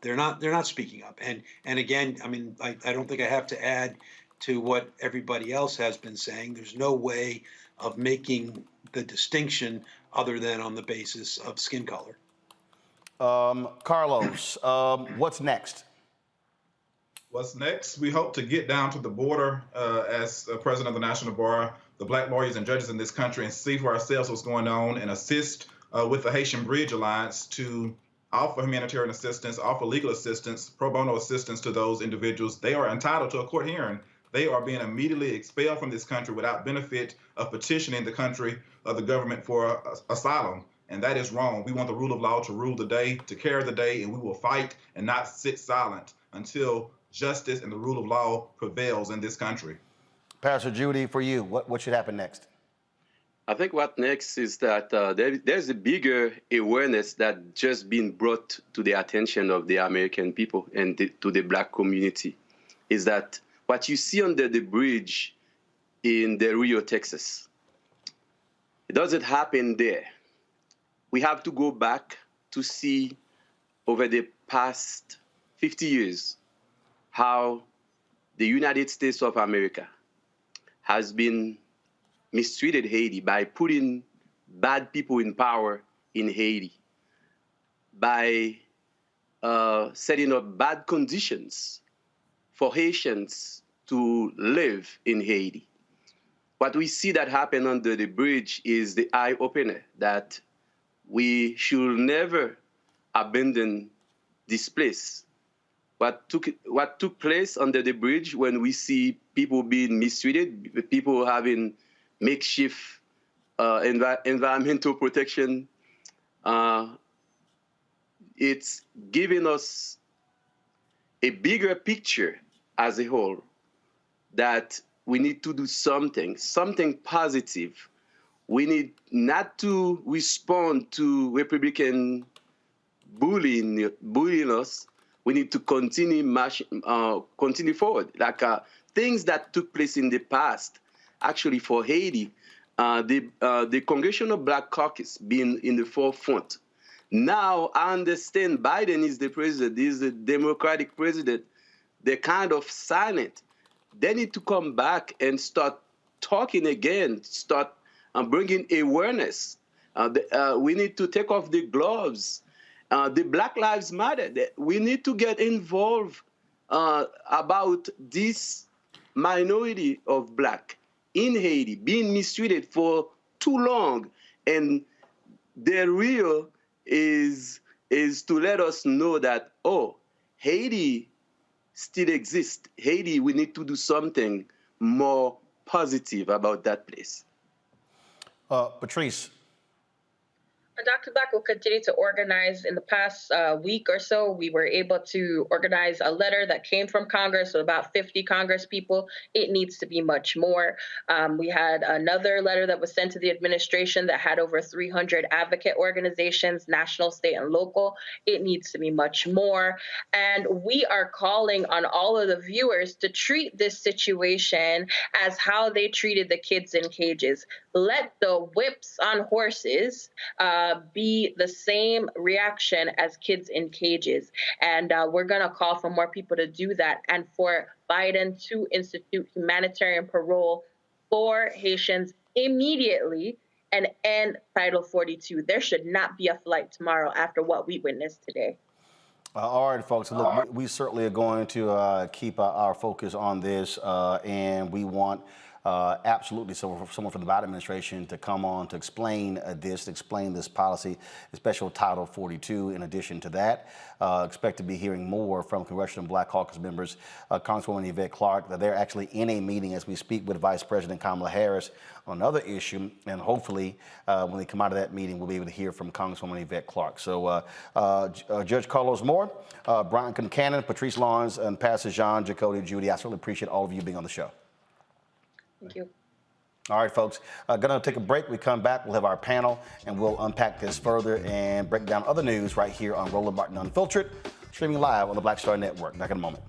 They're not speaking up. And again, I mean, I don't think I have to add to what everybody else has been saying. There's no way of making the distinction other than on the basis of skin color. Carlos, what's next? What's next? We hope to get down to the border as president of the National Bar, the Black lawyers and judges in this country, and see for ourselves what's going on and assist with the Haitian Bridge Alliance to offer humanitarian assistance, offer legal assistance, pro bono assistance to those individuals. They are entitled to a court hearing. They are being immediately expelled from this country without benefit of petitioning the country of the government for asylum. And that is wrong. We want the rule of law to rule the day, to carry the day, and we will fight and not sit silent until justice and the rule of law prevails in this country. Pastor Judy, for you, what should happen next? I think what next is that there's a bigger awareness that just been brought to the attention of the American people and to the Black community, is that what you see under the bridge in Del Rio, Texas, it doesn't happen there. We have to go back to see over the past 50 years how the United States of America has been mistreated Haiti by putting bad people in power in Haiti by setting up bad conditions for Haitians to live in Haiti. What we see that happen under the bridge is the eye-opener that we should never abandon this place. What took place under the bridge when we see people being mistreated, people having makeshift environmental protection, it's giving us a bigger picture as a whole that we need to do something positive. We need not to respond to Republican bullying us. We need to continue forward. Like things that took place in the past, actually for Haiti, the Congressional Black Caucus being in the forefront. Now I understand Biden is the president, he's the Democratic president. They're kind of silent. They need to come back and start talking again, start bringing awareness. We need to take off the gloves. The Black Lives Matter. We need to get involved about this minority of Black in Haiti being mistreated for too long. And the real is to let us know that, oh, Haiti still exists. Haiti, we need to do something more positive about that place. Patrice. And Dr. Black will continue to organize. In the past week or so, we were able to organize a letter that came from Congress with about 50 Congress people. It needs to be much more. We had another letter that was sent to the administration that had over 300 advocate organizations, national, state, and local. It needs to be much more. And we are calling on all of the viewers to treat this situation as how they treated the kids in cages. Let the whips on horses be the same reaction as kids in cages. And we're going to call for more people to do that and for Biden to institute humanitarian parole for Haitians immediately and end Title 42. There should not be a flight tomorrow after what we witnessed today. All right, folks. Look, we certainly are going to keep our focus on this, and we want absolutely someone from the Biden administration to come on to explain this policy, especially Title 42. In addition to that, expect to be hearing more from Congressional Black Caucus members, Congresswoman Yvette Clarke. They're actually in a meeting as we speak with Vice President Kamala Harris on another issue, and hopefully when they come out of that meeting, we'll be able to hear from Congresswoman Yvette Clarke. So Judge Carlos Moore, Brian Concannon, Patrice Lawrence, and Pastor Jean, Jacoby, Judy, I certainly appreciate all of you being on the show. Thank you. All right, folks, gonna take a break. We come back, we'll have our panel, and we'll unpack this further and break down other news right here on Roland Martin Unfiltered, streaming live on the Black Star Network. Back in a moment.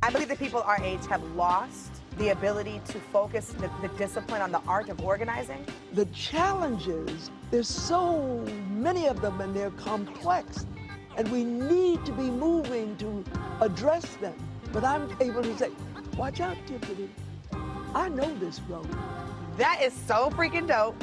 I believe that people our age have lost the ability to focus the discipline on the art of organizing. The challenges, there's so many of them and they're complex. And we need to be moving to address them. But I'm able to say, watch out, Tiffany. I know this road. That is so freaking dope.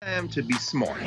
Time to be smart.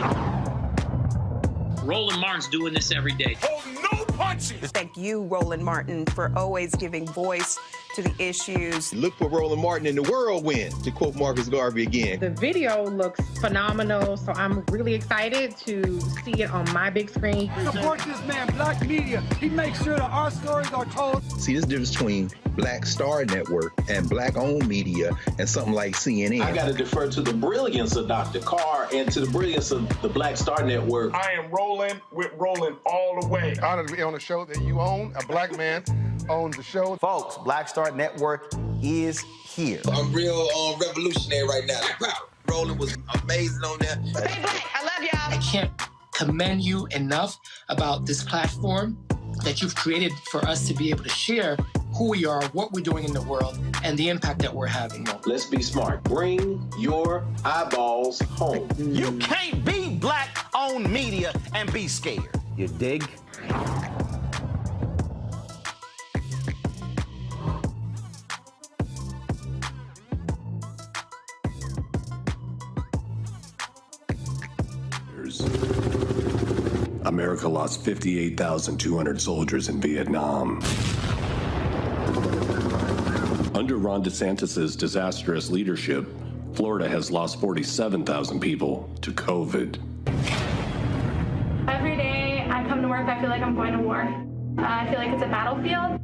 Roland Martin's doing this every day. Oh, no punches! Thank you, Roland Martin, for always giving voice to the issues. Look for Roland Martin in the whirlwind, to quote Marcus Garvey again. The video looks phenomenal, so I'm really excited to see it on my big screen. Support this man, Black Media. He makes sure that our stories are told. See, there's a difference between Black Star Network and Black-owned media and something like CNN. I got to defer to the brilliance of Dr. Carr and to the brilliance of the Black Star Network. I am rolling with Roland all the way. Honored to be on a show that you own. A Black man owns the show. Folks, Black Star Network is here. I'm real revolutionary right now. Roland was amazing on there. Stay black. I love y'all. I can't commend you enough about this platform that you've created for us to be able to share who we are, what we're doing in the world, and the impact that we're having. Let's be smart. Bring your eyeballs home. You can't be black-owned media and be scared. You dig? America lost 58,200 soldiers in Vietnam. Under Ron DeSantis' disastrous leadership, Florida has lost 47,000 people to COVID. Every day I come to work, I feel like I'm going to war. I feel like it's a battlefield.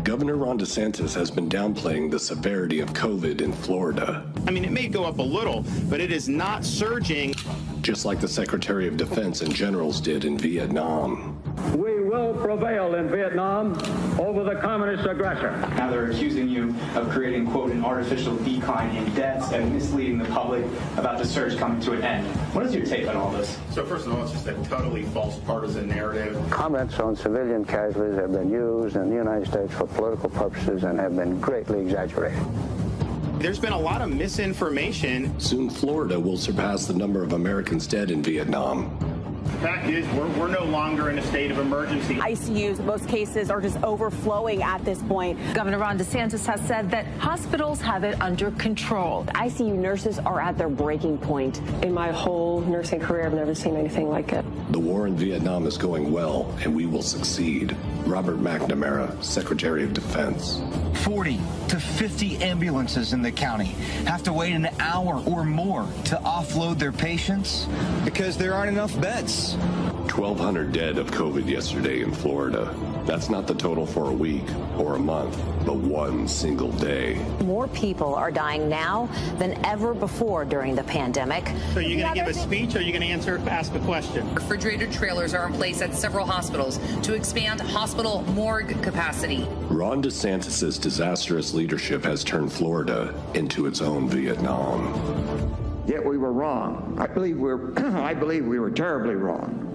Governor Ron DeSantis has been downplaying the severity of COVID in Florida. I mean, it may go up a little, but it is not surging. Just like the Secretary of Defense and generals did in Vietnam. We will prevail in Vietnam over the communist aggressor. Now they're accusing you of creating, quote, an artificial decline in deaths and misleading the public about the surge coming to an end. What is your take on all this? So first of all, it's just a totally false partisan narrative. Comments on civilian casualties have been used in the United States for political purposes and have been greatly exaggerated. There's been a lot of misinformation. Soon Florida will surpass the number of Americans dead in Vietnam. The fact is, we're no longer in a state of emergency. ICUs, most cases are just overflowing at this point. Governor Ron DeSantis has said that hospitals have it under control. ICU nurses are at their breaking point. In my whole nursing career, I've never seen anything like it. The war in Vietnam is going well, and we will succeed. Robert McNamara, Secretary of Defense. 40 to 50 ambulances in the county have to wait an hour or more to offload their patients because there aren't enough beds. 1,200 dead of COVID yesterday in Florida. That's not the total for a week or a month, but one single day. More people are dying now than ever before during the pandemic. So you're going to give a speech or are you going to ask a question? Refrigerated trailers are in place at several hospitals to expand hospital morgue capacity. Ron DeSantis' disastrous leadership has turned Florida into its own Vietnam. Yet we were wrong. I believe we were terribly wrong.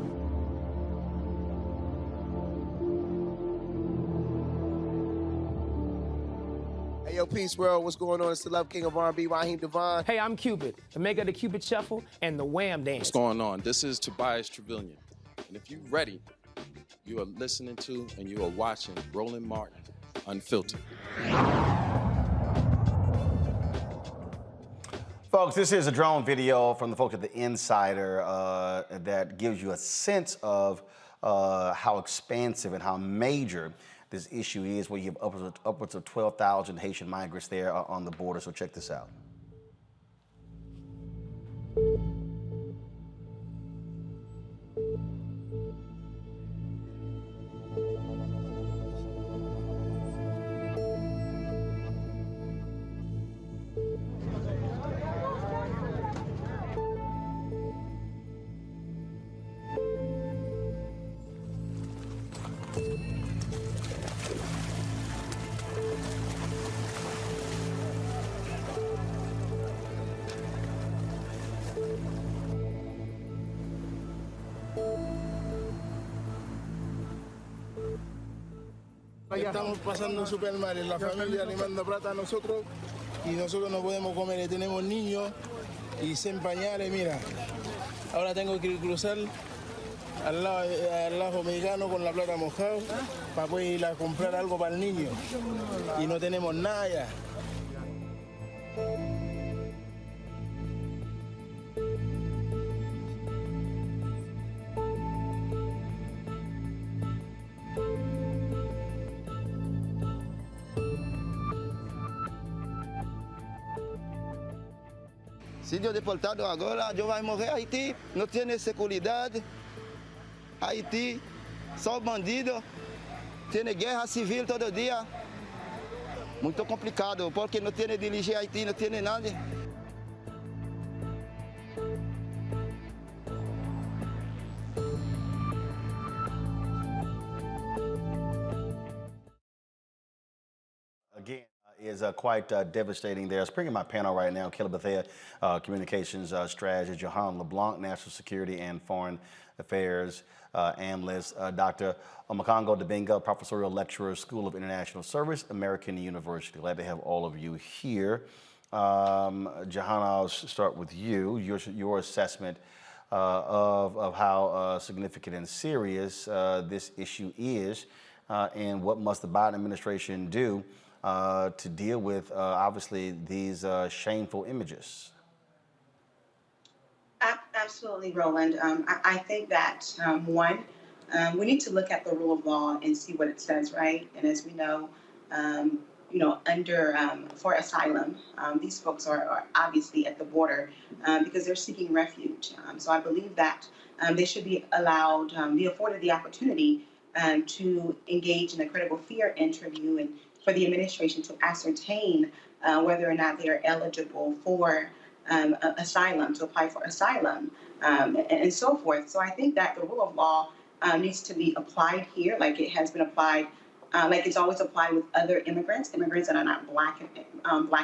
Hey, yo, Peace World, what's going on? It's the Love King of R&B, Raheem Devon. Hey, I'm Cupid, the maker of the Cupid Shuffle and the Wham Dance. What's going on? This is Tobias Trevelyan. And if you're ready, you are listening to and you are watching Roland Martin Unfiltered. Folks, this is a drone video from the folks at The Insider that gives you a sense of how expansive and how major this issue is, where you have upwards of 12,000 Haitian migrants there on the border. So check this out. Estamos pasando súper mal, la familia le manda plata a nosotros y nosotros no podemos comer, tenemos niños y sin pañales, mira, ahora tengo que cruzar al lado mexicano con la plata mojada para poder ir a comprar algo para el niño y no tenemos nada ya. Se eu deportado agora, eu vou morrer. Haiti não tem segurança. Haiti, só bandido. Tem guerra civil todo dia. Muito complicado, porque não tem dirigir Haiti, não tem nada. Again, is quite devastating there. I was bringing my panel right now, Caleb Bethea, Communications Strategist, Johan LeBlanc, National Security and Foreign Affairs Analyst, Dr. Omokongo Dibinga, Professorial Lecturer, School of International Service, American University. Glad to have all of you here. Johan, I'll start with you, your assessment of how significant and serious this issue is, and what must the Biden administration do to deal with, obviously, these shameful images? Absolutely, Roland. I think that, one, we need to look at the rule of law and see what it says, right? And as we know, for asylum, these folks are obviously at the border because they're seeking refuge. So I believe that they should be allowed, be afforded the opportunity to engage in a critical fear interview and for the administration to ascertain whether or not they are eligible for asylum, to apply for asylum, and so forth. So I think that the rule of law needs to be applied here like it has been applied, like it's always applied with other immigrants that are not black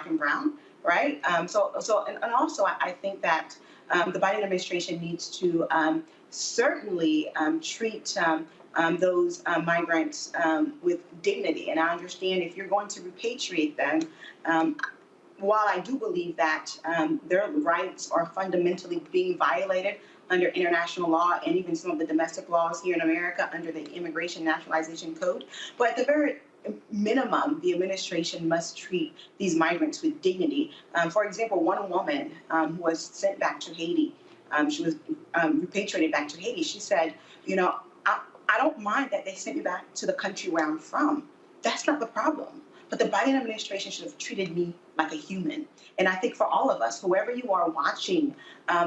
and brown, right? And also I think that the Biden administration needs to certainly treat those migrants with dignity. And I understand if you're going to repatriate them, while I do believe that their rights are fundamentally being violated under international law and even some of the domestic laws here in America under the Immigration Naturalization Code, but at the very minimum, the administration must treat these migrants with dignity. For example, one woman who was sent back to Haiti, she was repatriated back to Haiti. She said, I don't mind that they sent me back to the country where I'm from. That's not the problem. But the Biden administration should have treated me like a human. And I think for all of us, whoever you are watching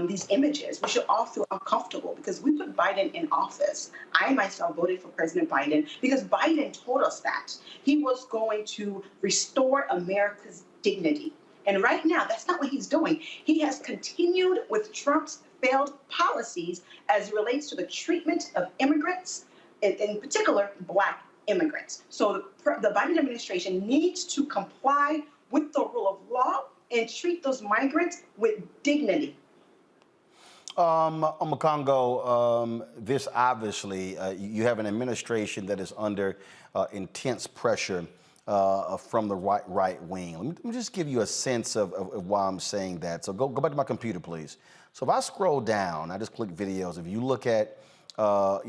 these images, we should all feel uncomfortable because we put Biden in office. I myself voted for President Biden because Biden told us that he was going to restore America's dignity. And right now, that's not what he's doing. He has continued with Trump's failed policies as it relates to the treatment of immigrants, in particular, Black immigrants. So the Biden administration needs to comply with the rule of law and treat those migrants with dignity. Omokongo, this obviously, you have an administration that is under intense pressure from the right wing. Let me just give you a sense of why I'm saying that. So go back to my computer, please. So if I scroll down, I just click videos. If you look at, a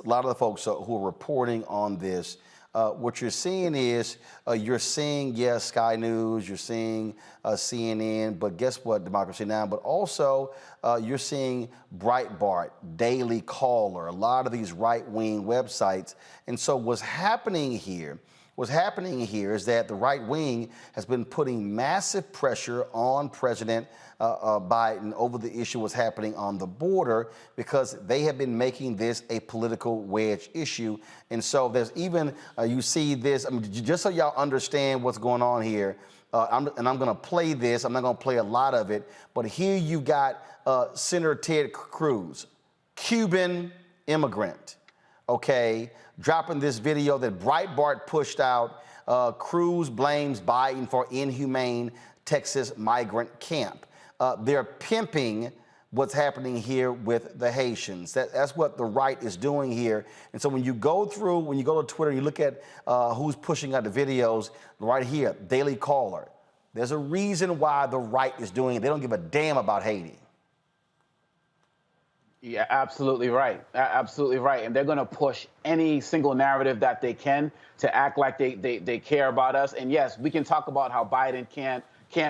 lot of the folks who are reporting on this, what you're seeing is yes, Sky News, you're seeing CNN, but guess what, Democracy Now! But also you're seeing Breitbart, Daily Caller, a lot of these right-wing websites. And so what's happening here is that the right wing has been putting massive pressure on President Biden over the issue what's happening on the border because they have been making this a political wedge issue. And so there's even, you see this, just so y'all understand what's going on here, I'm going to play this. I'm not going to play a lot of it, but here you got Senator Ted Cruz, Cuban immigrant, okay, dropping this video that Breitbart pushed out. Cruz blames Biden for inhumane Texas migrant camp. They're pimping what's happening here with the Haitians. That's what the right is doing here. And so when you go to Twitter, you look at who's pushing out the videos right here, Daily Caller. There's a reason why the right is doing it. They don't give a damn about Haiti. Yeah, absolutely right. Absolutely right. And they're going to push any single narrative that they can to act like they care about us. And yes, we can talk about how Biden can't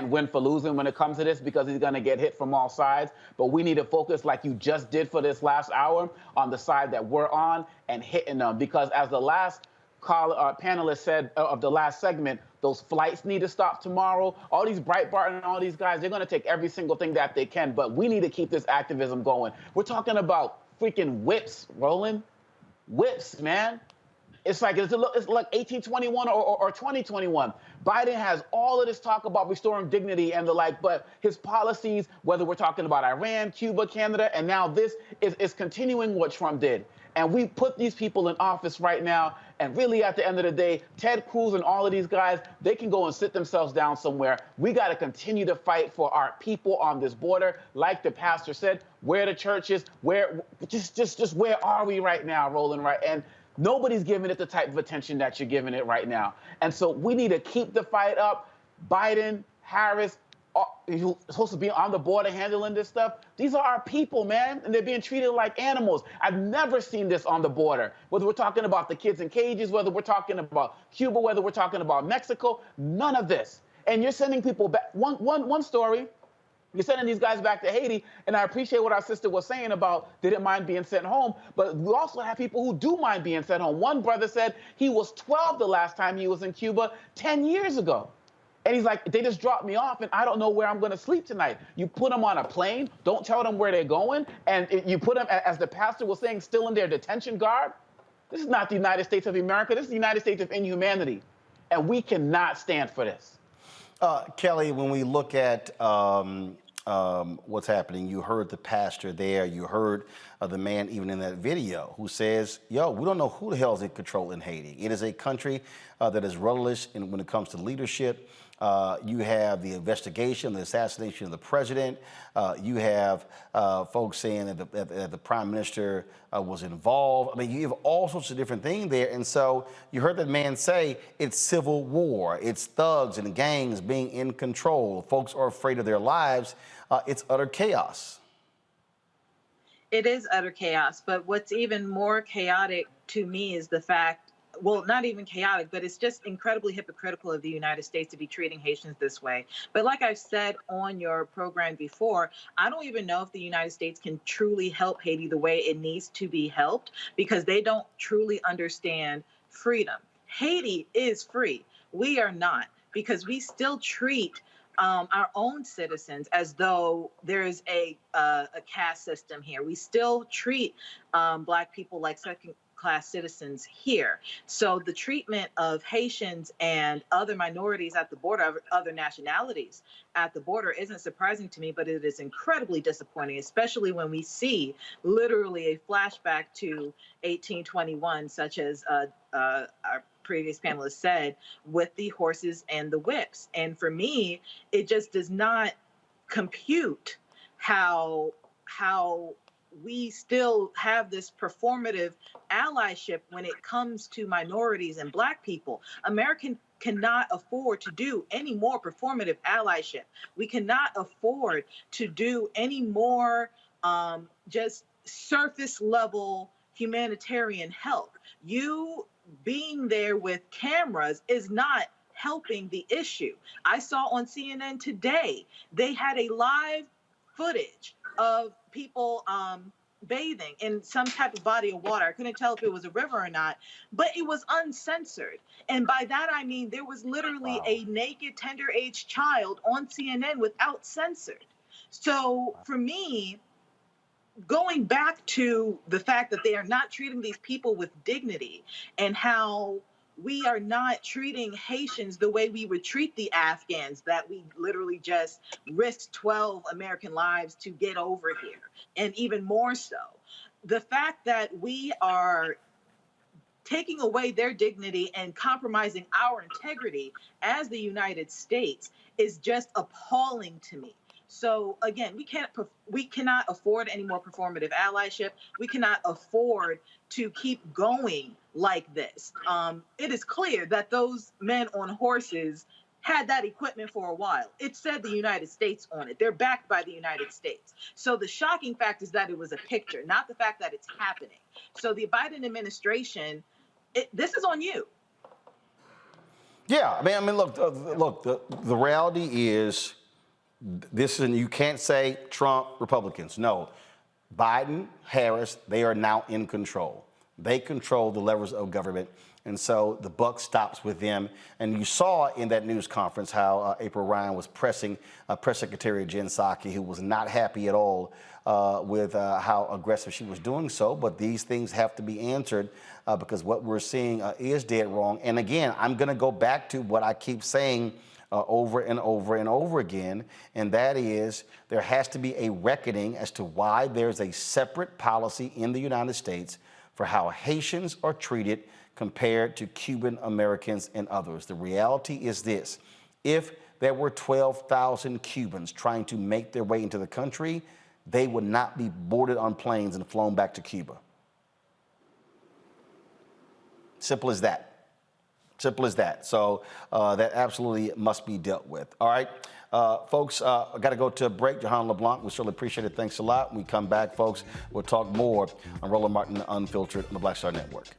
win for losing when it comes to this because he's going to get hit from all sides. But we need to focus like you just did for this last hour on the side that we're on and hitting them. Because as the last panelist said of the last segment, those flights need to stop tomorrow. All these Breitbart and all these guys, they're going to take every single thing that they can. But we need to keep this activism going. We're talking about freaking whips, Roland. Whips, man. It's like 1821 or 2021. Biden has all of this talk about restoring dignity and the like, but his policies, whether we're talking about Iran, Cuba, Canada, and now this, is continuing what Trump did. And we put these people in office right now, and really at the end of the day, Ted Cruz and all of these guys, they can go and sit themselves down somewhere. We got to continue to fight for our people on this border. Like the pastor said, where the churches, just where are we right now, Roland, right? And nobody's giving it the type of attention that you're giving it right now. And so we need to keep the fight up. Biden, Harris, who's supposed to be on the border handling this stuff, these are our people, man, and they're being treated like animals. I've never seen this on the border, whether we're talking about the kids in cages, whether we're talking about Cuba, whether we're talking about Mexico, none of this. And you're sending people back. One story, you're sending these guys back to Haiti, and I appreciate what our sister was saying about they didn't mind being sent home, but we also have people who do mind being sent home. One brother said he was 12 the last time he was in Cuba 10 years ago. And he's like, they just dropped me off, and I don't know where I'm going to sleep tonight. You put them on a plane, don't tell them where they're going, and you put them, as the pastor was saying, still in their detention garb. This is not the United States of America. This is the United States of inhumanity, and we cannot stand for this. Kelly, when we look at what's happening, you heard the pastor there, you heard the man even in that video who says, yo, we don't know who the hell is in control in Haiti. It is a country that is rudderless when it comes to leadership. You have the investigation, the assassination of the president. You have folks saying that the prime minister was involved. I mean, you have all sorts of different things there. And so you heard that man say it's civil war. It's thugs and gangs being in control. Folks are afraid of their lives. It's utter chaos. It is utter chaos. But what's even more chaotic to me is the fact, well, not even chaotic, but it's just incredibly hypocritical of the United States to be treating Haitians this way. But like I've said on your program before, I don't even know if the United States can truly help Haiti the way it needs to be helped, because they don't truly understand freedom. Haiti is free. We are not, because we still treat our own citizens as though there is a caste system here. We still treat Black people like second-class citizens here. So the treatment of Haitians and other minorities at the border, other nationalities at the border, isn't surprising to me, but it is incredibly disappointing, especially when we see literally a flashback to 1821, such as our previous panelist said, with the horses and the whips. And for me, it just does not compute how we still have this performative allyship when it comes to minorities and Black people. America cannot afford to do any more performative allyship. We cannot afford to do any more just surface level humanitarian help. You being there with cameras is not helping the issue. I saw on CNN today, they had a live footage of people bathing in some type of body of water. I couldn't tell if it was a river or not, but it was uncensored. And by that, I mean, there was literally a naked, tender-age child on CNN without censored. So for me, going back to the fact that they are not treating these people with dignity, and how we are not treating Haitians the way we would treat the Afghans that we literally just risked 12 American lives to get over here, and even more so. The fact that we are taking away their dignity and compromising our integrity as the United States is just appalling to me. So again, we cannot afford any more performative allyship. We cannot afford to keep going like this. It is clear that those men on horses had that equipment for a while. It said the United States on it. They're backed by the United States. So the shocking fact is that it was a picture, not the fact that it's happening. So the Biden administration, this is on you. Yeah, I mean, look, the reality is, you can't say Trump, Republicans. No, Biden, Harris, they are now in control. They control the levers of government. And so the buck stops with them. And you saw in that news conference how April Ryan was pressing Press Secretary Jen Psaki, who was not happy at all with how aggressive she was doing so. But these things have to be answered because what we're seeing is dead wrong. And again, I'm going to go back to what I keep saying over and over and over again, and that is there has to be a reckoning as to why there's a separate policy in the United States for how Haitians are treated compared to Cuban Americans and others. The reality is this: if there were 12,000 Cubans trying to make their way into the country, they would not be boarded on planes and flown back to Cuba. Simple as that. Simple as that. So that absolutely must be dealt with. All right, folks, I got to go to a break. Johan LeBlanc, we certainly appreciate it. Thanks a lot. When we come back, folks, we'll talk more on Roland Martin Unfiltered on the Black Star Network.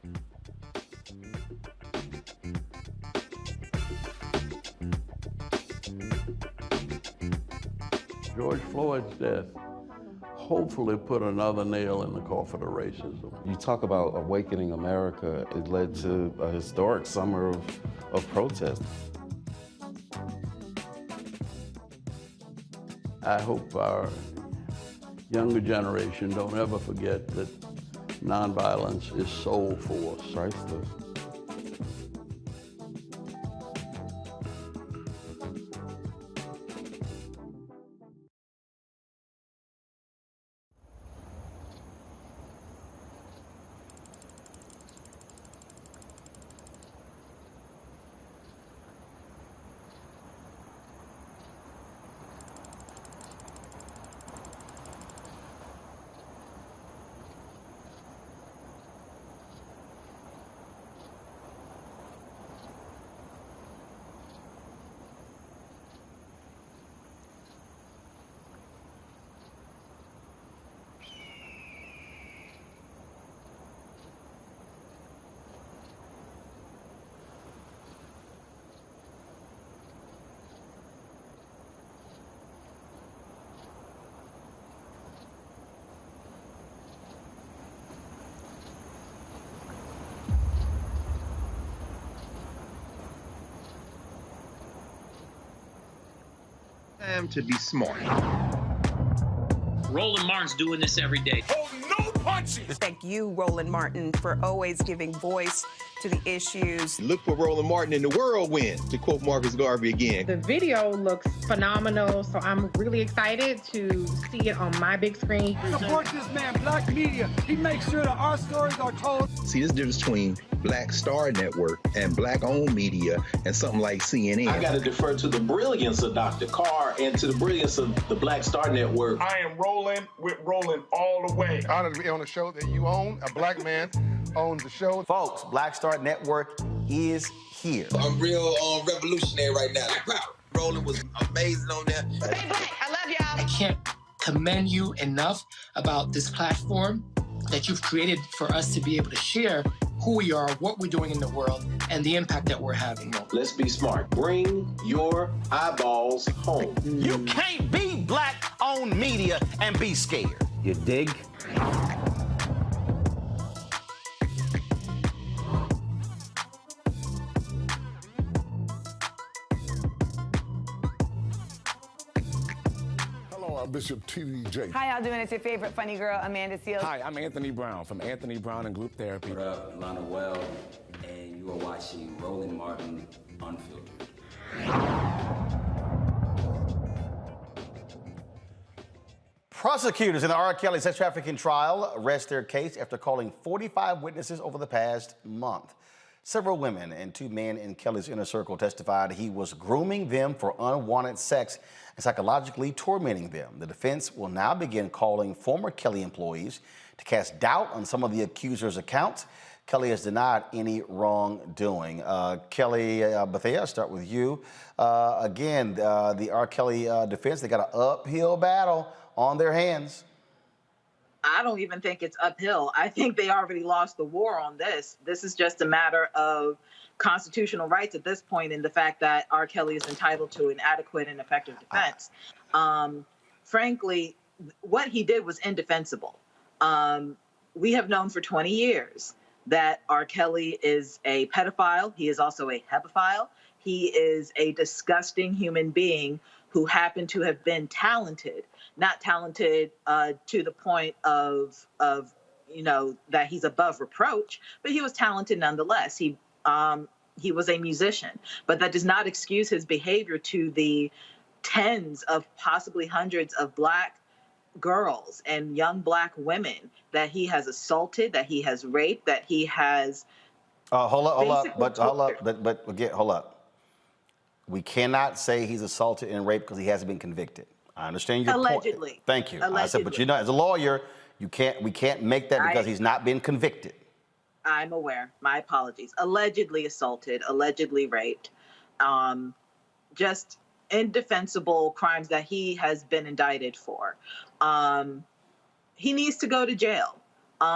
George Floyd's death hopefully put another nail in the coffin of racism. You talk about awakening America. It led to a historic summer of protest. I hope our younger generation don't ever forget that nonviolence is soul force. Priceless. Time to be smart. Roland Martin's doing this every day. Oh, no punches! Thank you, Roland Martin, for always giving voice to the issues. Look for Roland Martin in the whirlwind, to quote Marcus Garvey again. The video looks phenomenal, so I'm really excited to see it on my big screen. Support this man, Black Media. He makes sure that our stories are told. See, there's a difference between Black Star Network and Black-owned media and something like CNN. I got to defer to the brilliance of Dr. Carr and to the brilliance of the Black Star Network. I am rolling with Roland all the way. Honored to be on a show that you own. A black man owns the show. Folks, Black Star Network is here. I'm real revolutionary right now. Roland was amazing on there. Stay black. I love y'all. I can't commend you enough about this platform that you've created for us to be able to share who we are, what we're doing in the world, and the impact that we're having. Let's be smart. Bring your eyeballs home. You can't be Black-owned media and be scared. You dig? Bishop TDJ. Hi, y'all doing? It's your favorite funny girl, Amanda Seals. Hi, I'm Anthony Brown from Anthony Brown and Group Therapy. What up, Lana Well, and you are watching Roland Martin Unfiltered. Prosecutors in the R. Kelly sex trafficking trial rest their case after calling 45 witnesses over the past month. Several women and 2 men in Kelly's inner circle testified he was grooming them for unwanted sex and psychologically tormenting them. The defense will now begin calling former Kelly employees to cast doubt on some of the accuser's accounts. Kelly has denied any wrongdoing. Kelly Bethea, I'll start with you. Again, the R. Kelly defense, they got an uphill battle on their hands. I don't even think it's uphill. I think they already lost the war on this. This is just a matter of constitutional rights at this point, and the fact that R. Kelly is entitled to an adequate and effective defense. Frankly, what he did was indefensible. We have known for 20 years that R. Kelly is a pedophile. He is also a hebephile. He is a disgusting human being who happened to have been talented, not talented to the point of that he's above reproach, but he was talented nonetheless. He was a musician, but that does not excuse his behavior to the tens of possibly hundreds of Black girls and young Black women that he has assaulted, that he has raped, that he has. Hold up. We cannot say he's assaulted and raped because he hasn't been convicted. I understand your Allegedly. point. Thank you. Allegedly. I said, but as a lawyer, we can't make that because he's not been convicted. I'm aware. My apologies. Allegedly assaulted, allegedly raped, just indefensible crimes that he has been indicted for. He needs to go to jail.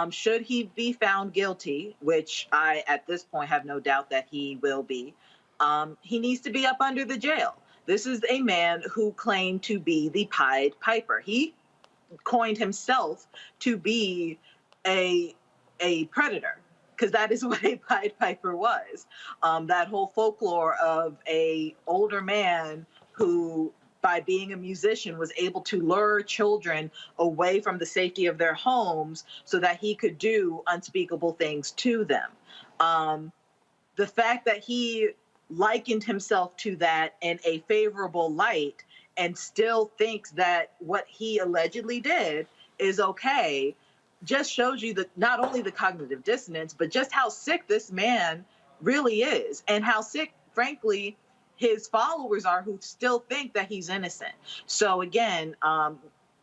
Should he be found guilty, which I, at this point, have no doubt that he will be, he needs to be up under the jail. This is a man who claimed to be the Pied Piper. He coined himself to be a predator, because that is what a Pied Piper was. That whole folklore of a older man who, by being a musician, was able to lure children away from the safety of their homes so that he could do unspeakable things to them. The fact that he likened himself to that in a favorable light and still thinks that what he allegedly did is okay just shows you that not only the cognitive dissonance, but just how sick this man really is, and how sick, frankly, his followers are, who still think that he's innocent. So again,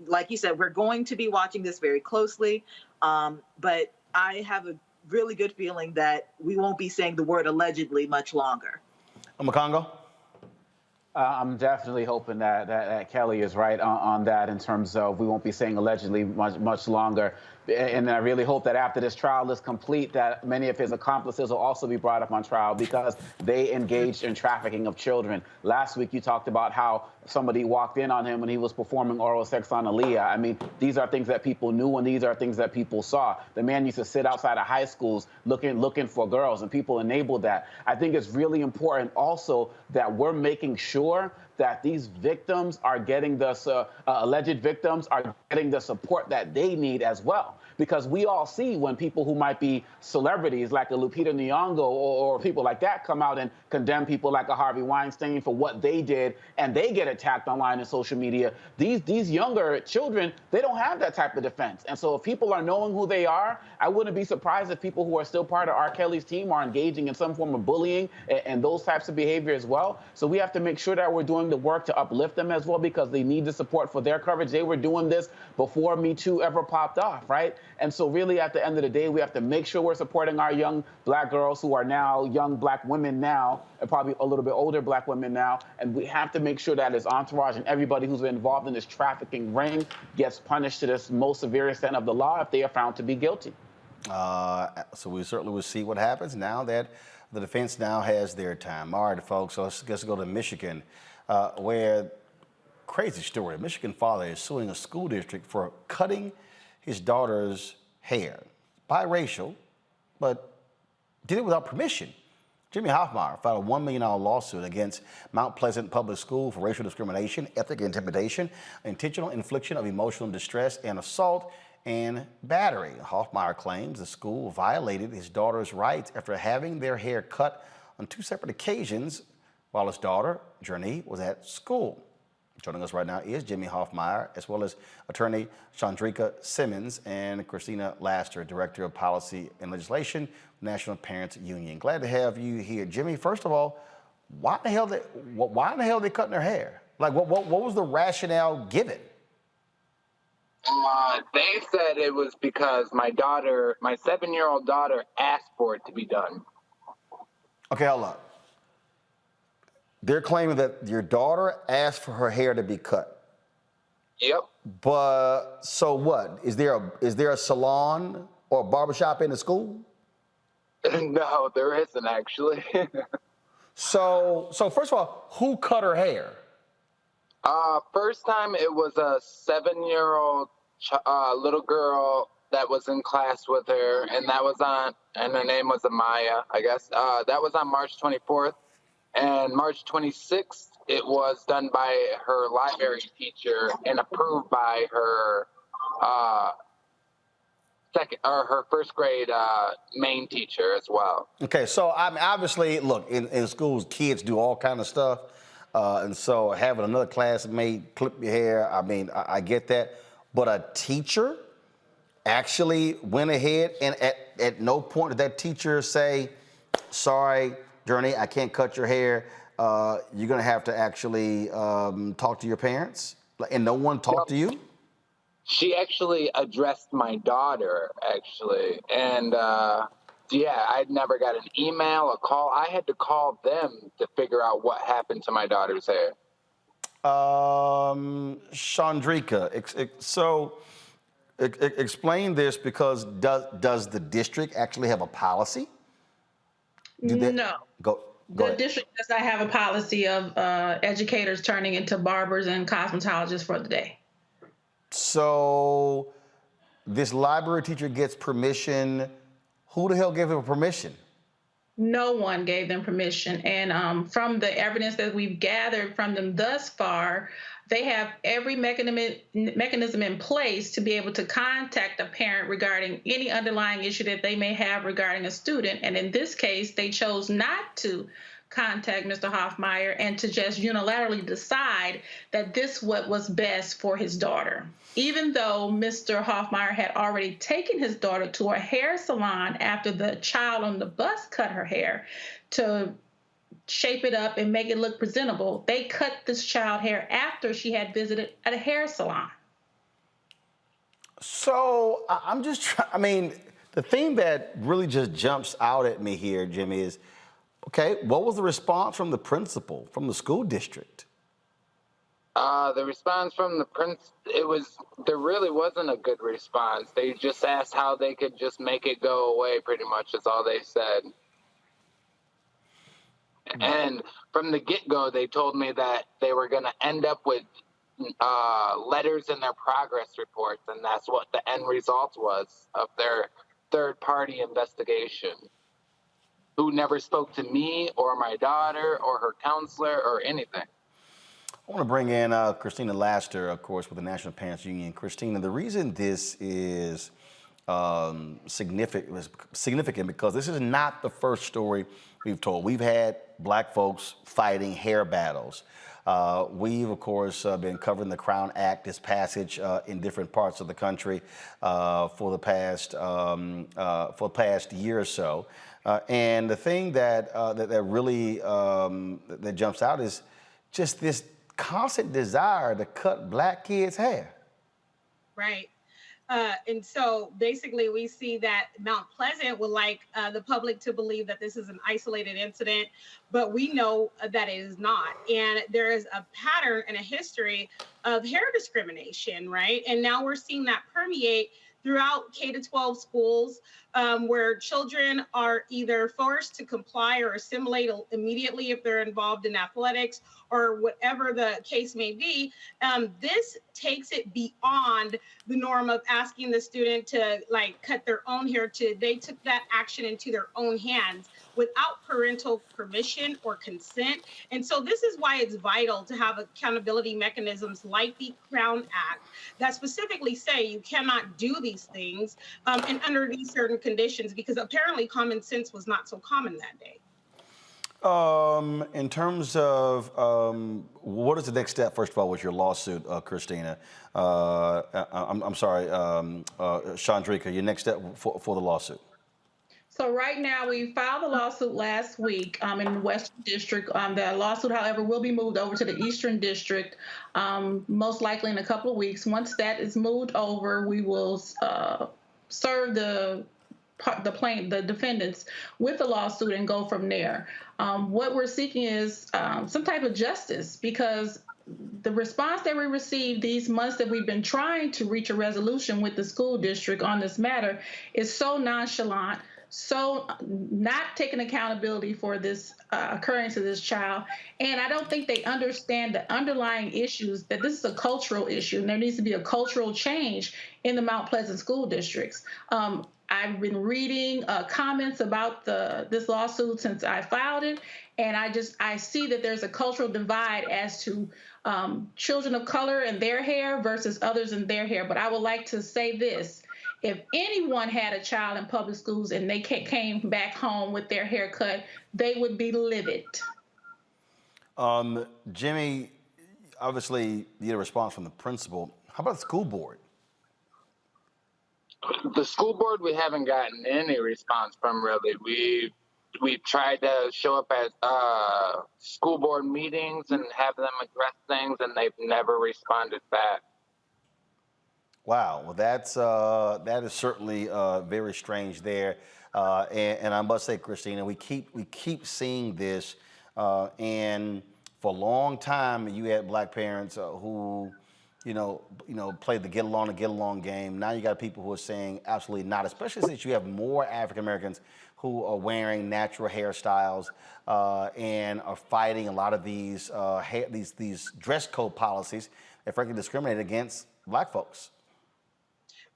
like you said, we're going to be watching this very closely, but I have a really good feeling that we won't be saying the word allegedly much longer. Makongo? I'm definitely hoping that Kelly is right on that, in terms of we won't be saying allegedly much longer. And I really hope that after this trial is complete, that many of his accomplices will also be brought up on trial, because they engaged in trafficking of children. Last week, you talked about how somebody walked in on him when he was performing oral sex on Aaliyah. I mean, these are things that people knew, and these are things that people saw. The man used to sit outside of high schools looking for girls, and people enabled that. I think it's really important also that we're making sure that these victims are getting the alleged victims are getting the support that they need as well. Because we all see when people who might be celebrities like a Lupita Nyong'o or people like that come out and condemn people like a Harvey Weinstein for what they did, and they get attacked online and social media. These younger children, they don't have that type of defense. And so if people are knowing who they are, I wouldn't be surprised if people who are still part of R. Kelly's team are engaging in some form of bullying and those types of behavior as well. So we have to make sure that we're doing the work to uplift them as well, because they need the support for their coverage. They were doing this before Me Too ever popped off, right? And so really at the end of the day, we have to make sure we're supporting our young Black girls who are now young Black women now, and probably a little bit older Black women now. And we have to make sure that his entourage and everybody who's been involved in this trafficking ring gets punished to this most severe extent of the law if they are found to be guilty. So we certainly will see what happens now that the defense now has their time. All right, folks, so let's go to Michigan, where, crazy story, a Michigan father is suing a school district for cutting his daughter's hair. Biracial, but did it without permission. Jimmy Hoffmeyer filed a $1 million lawsuit against Mount Pleasant Public School for racial discrimination, ethnic intimidation, intentional infliction of emotional distress, and assault and battery. Hoffmeyer claims the school violated his daughter's rights after having their hair cut on 2 separate occasions while his daughter, Journey, was at school. Joining us right now is Jimmy Hoffmeyer, as well as attorney Chandrika Simmons and Christina Laster, Director of Policy and Legislation, National Parents Union. Glad to have you here. Jimmy, first of all, why in the hell are they cutting their hair? Like, what was the rationale given? They said it was because my 7-year-old daughter, asked for it to be done. Okay, hold up. They're claiming that your daughter asked for her hair to be cut. Yep. But so what? Is there a salon or a barbershop in the school? No, there isn't actually. So first of all, who cut her hair? First time it was a 7-year-old little girl that was in class with her, and her name was Amaya, I guess. That was on March 24th. And March 26th, it was done by her library teacher and approved by her her first grade main teacher as well. Okay, so I mean, obviously, look, in schools, kids do all kind of stuff. And so having another classmate clip your hair, I mean, I get that. But a teacher actually went ahead and at no point did that teacher say, sorry, Journey, I can't cut your hair. You're going to have to actually talk to your parents? And no one talked to you? She actually addressed my daughter, actually. And yeah, I'd never got an email, a call. I had to call them to figure out what happened to my daughter's hair. Chandrika, explain this, because does the district actually have a policy? No. Go The ahead. district does not have a policy of educators turning into barbers and cosmetologists for the day. So this library teacher gets permission. Who the hell gave him permission? No one gave them permission. And from the evidence that we've gathered from them thus far, they have every mechanism in place to be able to contact a parent regarding any underlying issue that they may have regarding a student. And in this case, they chose not to contact Mr. Hoffmeyer and to just unilaterally decide that this what was best for his daughter. Even though Mr. Hoffmeyer had already taken his daughter to a hair salon after the child on the bus cut her hair to shape it up and make it look presentable, they cut this child hair after she had visited at a hair salon. So I'm just trying, I mean, the thing that really just jumps out at me here, Jimmy, is, okay, what was the response from the principal, from the school district? The response from the there really wasn't a good response. They just asked how they could just make it go away, pretty much is all they said. And from the get-go, they told me that they were going to end up with letters in their progress reports, and that's what the end result was of their third-party investigation, who never spoke to me or my daughter or her counselor or anything. I want to bring in Christina Laster, of course, with the National Parents Union. Christina, the reason this is significant because this is not the first story we've told. We've had black folks fighting hair battles. We've, of course, been covering the Crown Act, its passage in different parts of the country for the past year or so. And the thing that really that jumps out is just this constant desire to cut black kids' hair. Right. And so basically we see that Mount Pleasant would like the public to believe that this is an isolated incident, but we know that it is not. And there is a pattern and a history of hair discrimination, right? And now we're seeing that permeate throughout K-12 schools, where children are either forced to comply or assimilate immediately if they're involved in athletics or whatever the case may be. This takes it beyond the norm of asking the student to cut their own hair to they took that action into their own hands without parental permission or consent. And so this is why it's vital to have accountability mechanisms like the Crown Act that specifically say you cannot do these things and under these certain conditions, because apparently common sense was not so common that day. In terms of what is the next step, first of all, with your lawsuit, Christina? I'm sorry, Chandrika, your next step for the lawsuit? So right now, we filed a lawsuit last week in the Western District. The lawsuit, however, will be moved over to the Eastern District, most likely in a couple of weeks. Once that is moved over, we will serve the defendants with the lawsuit and go from there. What we're seeking is some type of justice, because the response that we received these months that we've been trying to reach a resolution with the school district on this matter is so nonchalant, so not taking accountability for this occurring to this child. And I don't think they understand the underlying issues, that this is a cultural issue and there needs to be a cultural change in the Mount Pleasant school districts. I've been reading comments about this lawsuit since I filed it, and I see that there's a cultural divide as to children of color and their hair versus others in their hair. But I would like to say this. If anyone had a child in public schools and they came back home with their hair cut, they would be livid. Jimmy, obviously you get a response from the principal. How about the school board? The school board, we haven't gotten any response from, really. We've tried to show up at school board meetings and have them address things, and they've never responded back. Wow, well, that is certainly very strange there, and I must say, Christina, we keep seeing this, and for a long time you had black parents who, played the get along game. Now you got people who are saying absolutely not, especially since you have more African Americans who are wearing natural hairstyles and are fighting a lot of these dress code policies that frankly discriminate against black folks.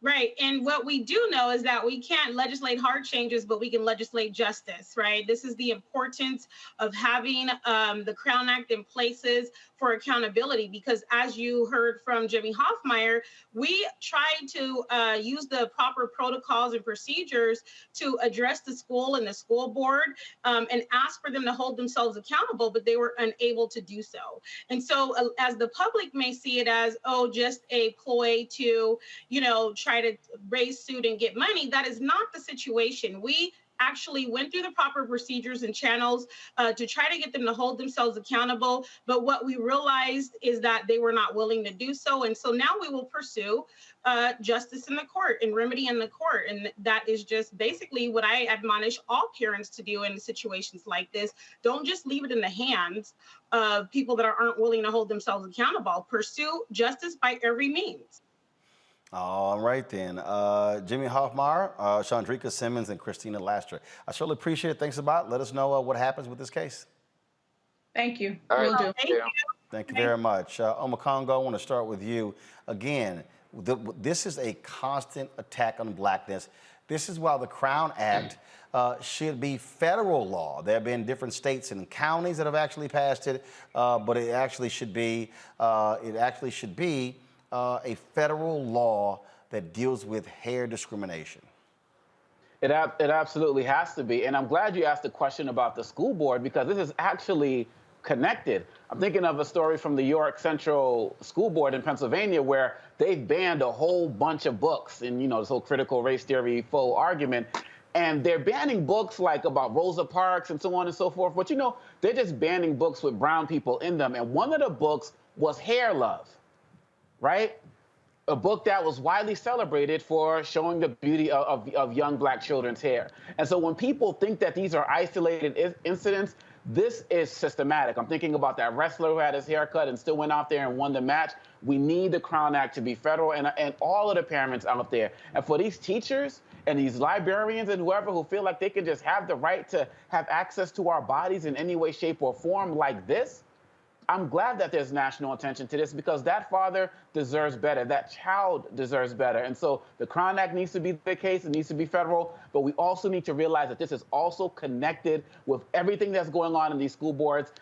Right. And what we do know is that we can't legislate hard changes, but we can legislate justice, right? This is the importance of having the Crown Act in places for accountability, because as you heard from Jimmy Hoffmeyer, we try to use the proper protocols and procedures to address the school and the school board and ask for them to hold themselves accountable, but they were unable to do so. And so as the public may see it as, oh, just a ploy to, try to raise suit and get money, that is not the situation. We actually went through the proper procedures and channels to try to get them to hold themselves accountable. But what we realized is that they were not willing to do so. And so now we will pursue justice in the court and remedy in the court. And that is just basically what I admonish all parents to do in situations like this. Don't just leave it in the hands of people that aren't willing to hold themselves accountable. Pursue justice by every means. All right, then. Jimmy Hoffmeyer, Chandrika Simmons, and Christina Lastra. I certainly appreciate it. Thanks a lot. Let us know what happens with this case. Thank you. Will do. Thank you very much. Omakongo, I want to start with you. Again, this is a constant attack on blackness. This is why the Crown Act should be federal law. There have been different states and counties that have actually passed it, but it actually should be a federal law that deals with hair discrimination. It absolutely has to be. And I'm glad you asked the question about the school board, because this is actually connected. I'm thinking of a story from the York Central School Board in Pennsylvania where they've banned a whole bunch of books and, this whole critical race theory faux argument. And they're banning books like about Rosa Parks and so on and so forth. But, they're just banning books with brown people in them. And one of the books was Hair Love. Right? A book that was widely celebrated for showing the beauty of young black children's hair. And so when people think that these are isolated incidents, this is systematic. I'm thinking about that wrestler who had his hair cut and still went out there and won the match. We need the Crown Act to be federal and all of the parents out there. And for these teachers and these librarians and whoever who feel like they can just have the right to have access to our bodies in any way, shape, or form like this, I'm glad that there's national attention to this, because that father deserves better. That child deserves better. And so the Crown Act needs to be the case. It needs to be federal. But we also need to realize that this is also connected with everything that's going on in these school boards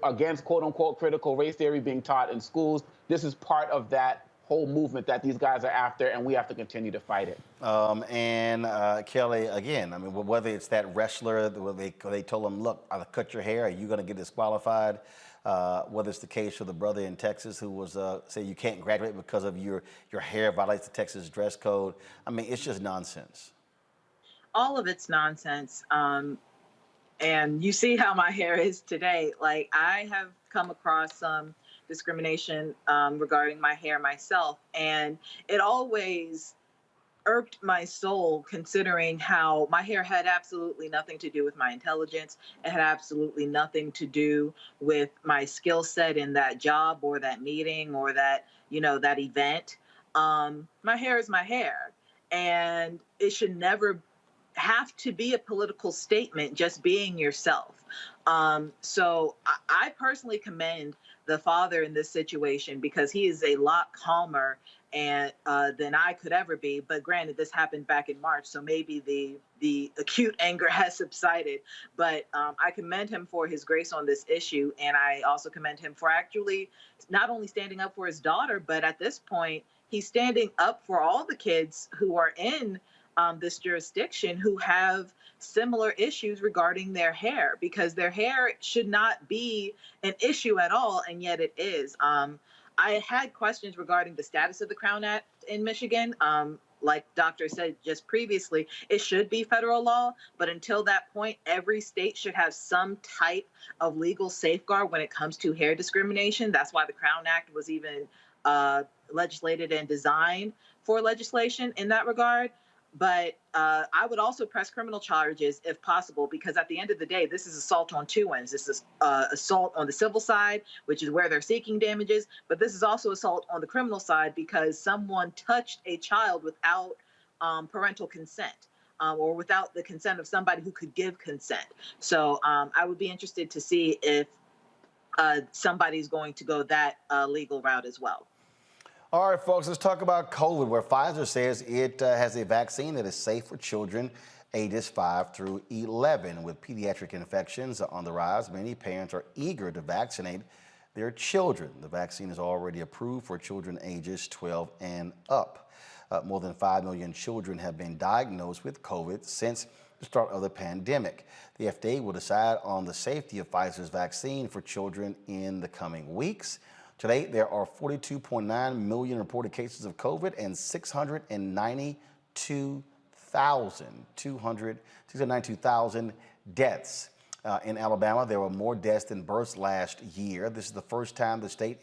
against, quote unquote, critical race theory being taught in schools. This is part of that whole movement that these guys are after, and we have to continue to fight it. Kelly, again, whether it's that wrestler, where they told him, look, I'll cut your hair, are you going to get disqualified? Whether it's the case for the brother in Texas who was say you can't graduate because of your hair violates the Texas dress code. It's just nonsense. All of it's nonsense. And you see how my hair is today. Like, I have come across some discrimination regarding my hair myself, and it always irked my soul, considering how my hair had absolutely nothing to do with my intelligence. It had absolutely nothing to do with my skill set in that job or that meeting or that, that event. My hair is my hair, and it should never have to be a political statement just being yourself. So I personally commend the father in this situation because he is a lot calmer and than I could ever be. But granted, this happened back in March, so maybe the acute anger has subsided. But I commend him for his grace on this issue, and I also commend him for actually not only standing up for his daughter, but at this point, he's standing up for all the kids who are in this jurisdiction who have similar issues regarding their hair, because their hair should not be an issue at all, and yet it is. I had questions regarding the status of the Crown Act in Michigan. Like Doctor said just previously, it should be federal law, but until that point, every state should have some type of legal safeguard when it comes to hair discrimination. That's why the Crown Act was even legislated and designed for legislation in that regard. But I would also press criminal charges if possible, because at the end of the day, this is assault on two ends. This is assault on the civil side, which is where they're seeking damages. But this is also assault on the criminal side because someone touched a child without parental consent or without the consent of somebody who could give consent. So I would be interested to see if somebody's going to go that legal route as well. All right, folks, let's talk about COVID, where Pfizer says it has a vaccine that is safe for children ages 5 through 11. With pediatric infections on the rise, many parents are eager to vaccinate their children. The vaccine is already approved for children ages 12 and up. More than 5 million children have been diagnosed with COVID since the start of the pandemic. The FDA will decide on the safety of Pfizer's vaccine for children in the coming weeks. Today, there are 42.9 million reported cases of COVID and 692,000 deaths. In Alabama, there were more deaths than births last year. This is the first time the state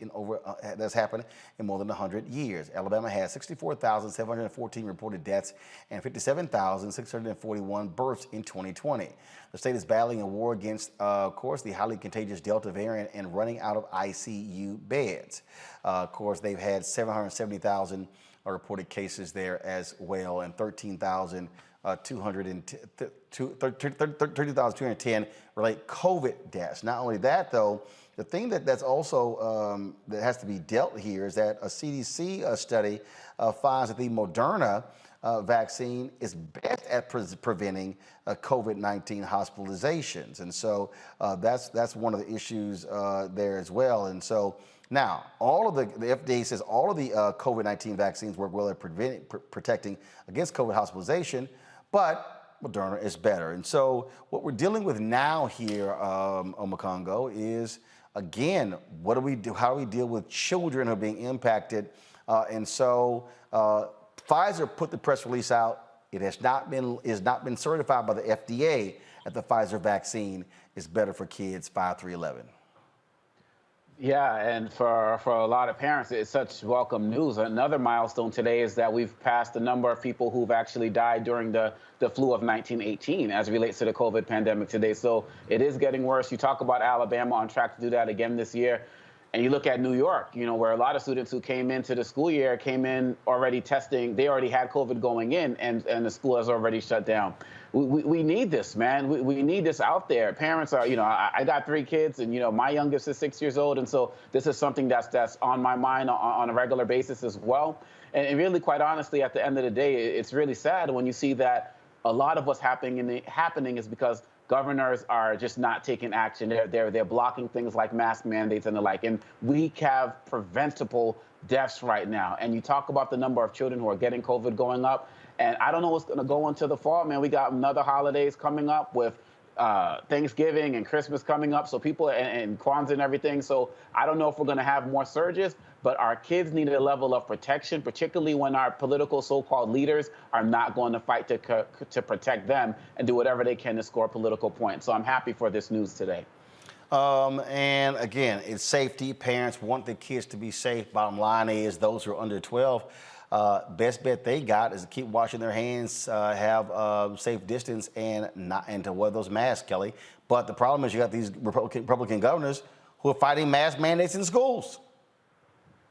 that's happened in more than 100 years. Alabama has 64,714 reported deaths and 57,641 births in 2020. The state is battling a war against, of course, the highly contagious Delta variant and running out of ICU beds. Of course, they've had 770,000 reported cases there as well, and 30,210 relate COVID deaths. Not only that, though, the thing that's also that has to be dealt here is that a CDC study finds that the Moderna vaccine is best at preventing COVID-19 hospitalizations, and so that's one of the issues there as well. And so now, all of the FDA says all of the COVID-19 vaccines work well at protecting against COVID hospitalization, but Moderna is better. And so what we're dealing with now here, Omakongo, is, again, what do we do? How do we deal with children who are being impacted? And so Pfizer put the press release out. It has not been certified by the FDA that the Pfizer vaccine is better for kids 5 through 11. Yeah, and for a lot of parents, it's such welcome news. Another milestone today is that we've passed the number of people who've actually died during the flu of 1918 as it relates to the COVID pandemic today. So it is getting worse. You talk about Alabama on track to do that again this year. And you look at New York, you know, where a lot of students who came into the school year came in already testing. They already had COVID going in, and the school has already shut down. We need this, man. We need this out there. Parents are, you know, I got 3 kids, and, you know, my youngest is 6 years old. And so this is something that's on my mind on a regular basis as well. And really, quite honestly, at the end of the day, it's really sad when you see that a lot of what's happening is because governors are just not taking action. They're blocking things like mask mandates and the like. And we have preventable deaths right now. And you talk about the number of children who are getting COVID going up. And I don't know what's going to go into the fall, man. We got another holidays coming up with Thanksgiving and Christmas coming up. So people and Kwanzaa and everything. So I don't know if we're going to have more surges, but our kids need a level of protection, particularly when our political so-called leaders are not going to fight to protect them and do whatever they can to score political points. So I'm happy for this news today. And again, it's safety. Parents want their kids to be safe. Bottom line is those who are under 12, best bet they got is to keep washing their hands, have safe distance, and to wear those masks, Kelly. But the problem is you got these Republican governors who are fighting mask mandates in schools.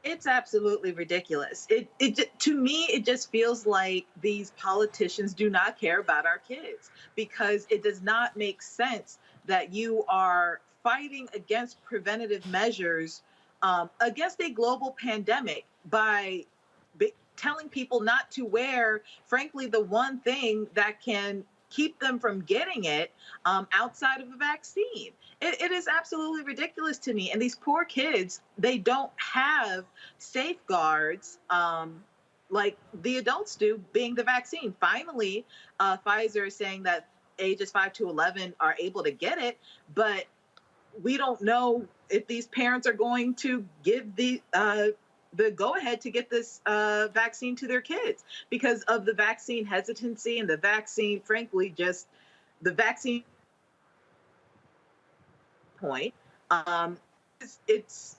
It's absolutely ridiculous. To me, it just feels like these politicians do not care about our kids, because it does not make sense that you are fighting against preventative measures against a global pandemic by telling people not to wear, frankly, the one thing that can keep them from getting it outside of a vaccine. It is absolutely ridiculous to me. And these poor kids, they don't have safeguards like the adults do, being the vaccine. Finally, Pfizer is saying that ages 5 to 11 are able to get it, but we don't know if these parents are going to give the go-ahead to get this vaccine to their kids because of the vaccine hesitancy and the vaccine, frankly, just the vaccine point. It's